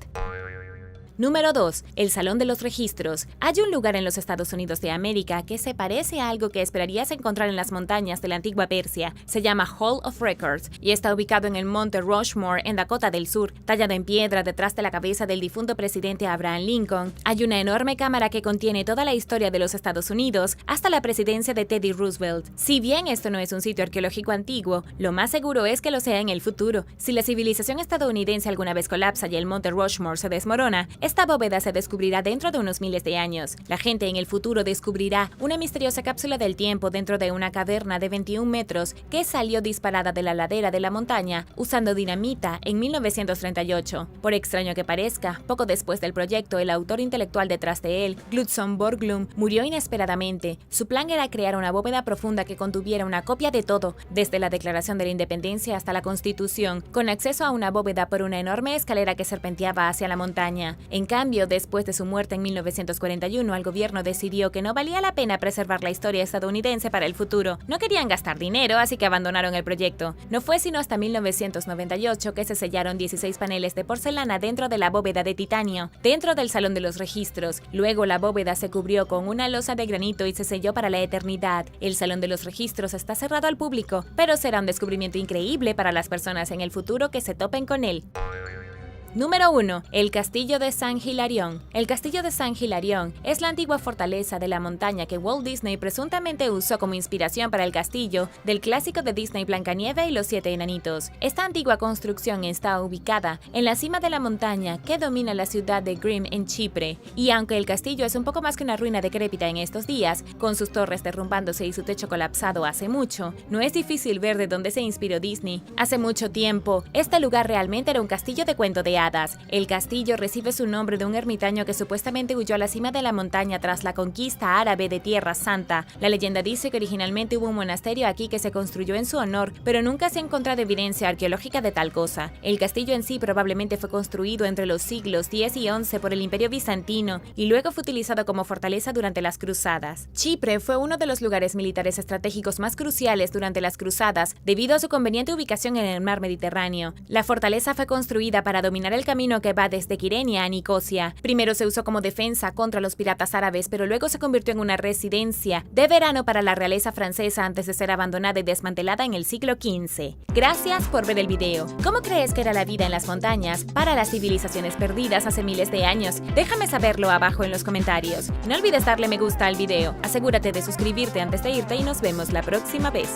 Número 2. El Salón de los Registros. Hay un lugar en los Estados Unidos de América que se parece a algo que esperarías encontrar en las montañas de la antigua Persia. Se llama Hall of Records y está ubicado en el monte Rushmore en Dakota del Sur. Tallado en piedra detrás de la cabeza del difunto presidente Abraham Lincoln, hay una enorme cámara que contiene toda la historia de los Estados Unidos hasta la presidencia de Teddy Roosevelt. Si bien esto no es un sitio arqueológico antiguo, lo más seguro es que lo sea en el futuro. Si la civilización estadounidense alguna vez colapsa y el monte Rushmore se desmorona, esta bóveda se descubrirá dentro de unos miles de años. La gente en el futuro descubrirá una misteriosa cápsula del tiempo dentro de una caverna de 21 metros que salió disparada de la ladera de la montaña usando dinamita en 1938. Por extraño que parezca, poco después del proyecto, el autor intelectual detrás de él, Knutson Borglum, murió inesperadamente. Su plan era crear una bóveda profunda que contuviera una copia de todo, desde la Declaración de la Independencia hasta la Constitución, con acceso a una bóveda por una enorme escalera que serpenteaba hacia la montaña. En cambio, después de su muerte en 1941, el gobierno decidió que no valía la pena preservar la historia estadounidense para el futuro. No querían gastar dinero, así que abandonaron el proyecto. No fue sino hasta 1998 que se sellaron 16 paneles de porcelana dentro de la bóveda de titanio, dentro del Salón de los Registros. Luego la bóveda se cubrió con una losa de granito y se selló para la eternidad. El Salón de los Registros está cerrado al público, pero será un descubrimiento increíble para las personas en el futuro que se topen con él. Número 1. El Castillo de San Hilarión. El Castillo de San Hilarión es la antigua fortaleza de la montaña que Walt Disney presuntamente usó como inspiración para el castillo del clásico de Disney Blancanieves y los 7 enanitos. Esta antigua construcción está ubicada en la cima de la montaña que domina la ciudad de Grim en Chipre, y aunque el castillo es un poco más que una ruina decrépita en estos días, con sus torres derrumbándose y su techo colapsado hace mucho, no es difícil ver de dónde se inspiró Disney. Hace mucho tiempo, este lugar realmente era un castillo de cuento de hadas. El castillo recibe su nombre de un ermitaño que supuestamente huyó a la cima de la montaña tras la conquista árabe de Tierra Santa. La leyenda dice que originalmente hubo un monasterio aquí que se construyó en su honor, pero nunca se ha encontrado evidencia arqueológica de tal cosa. El castillo en sí probablemente fue construido entre los siglos X y XI por el Imperio Bizantino y luego fue utilizado como fortaleza durante las cruzadas. Chipre fue uno de los lugares militares estratégicos más cruciales durante las cruzadas debido a su conveniente ubicación en el mar Mediterráneo. La fortaleza fue construida para dominar el camino que va desde Kyrenia a Nicosia. Primero se usó como defensa contra los piratas árabes, pero luego se convirtió en una residencia de verano para la realeza francesa antes de ser abandonada y desmantelada en el siglo XV. Gracias por ver el video. ¿Cómo crees que era la vida en las montañas para las civilizaciones perdidas hace miles de años? Déjame saberlo abajo en los comentarios. No olvides darle me gusta al video. Asegúrate de suscribirte antes de irte y nos vemos la próxima vez.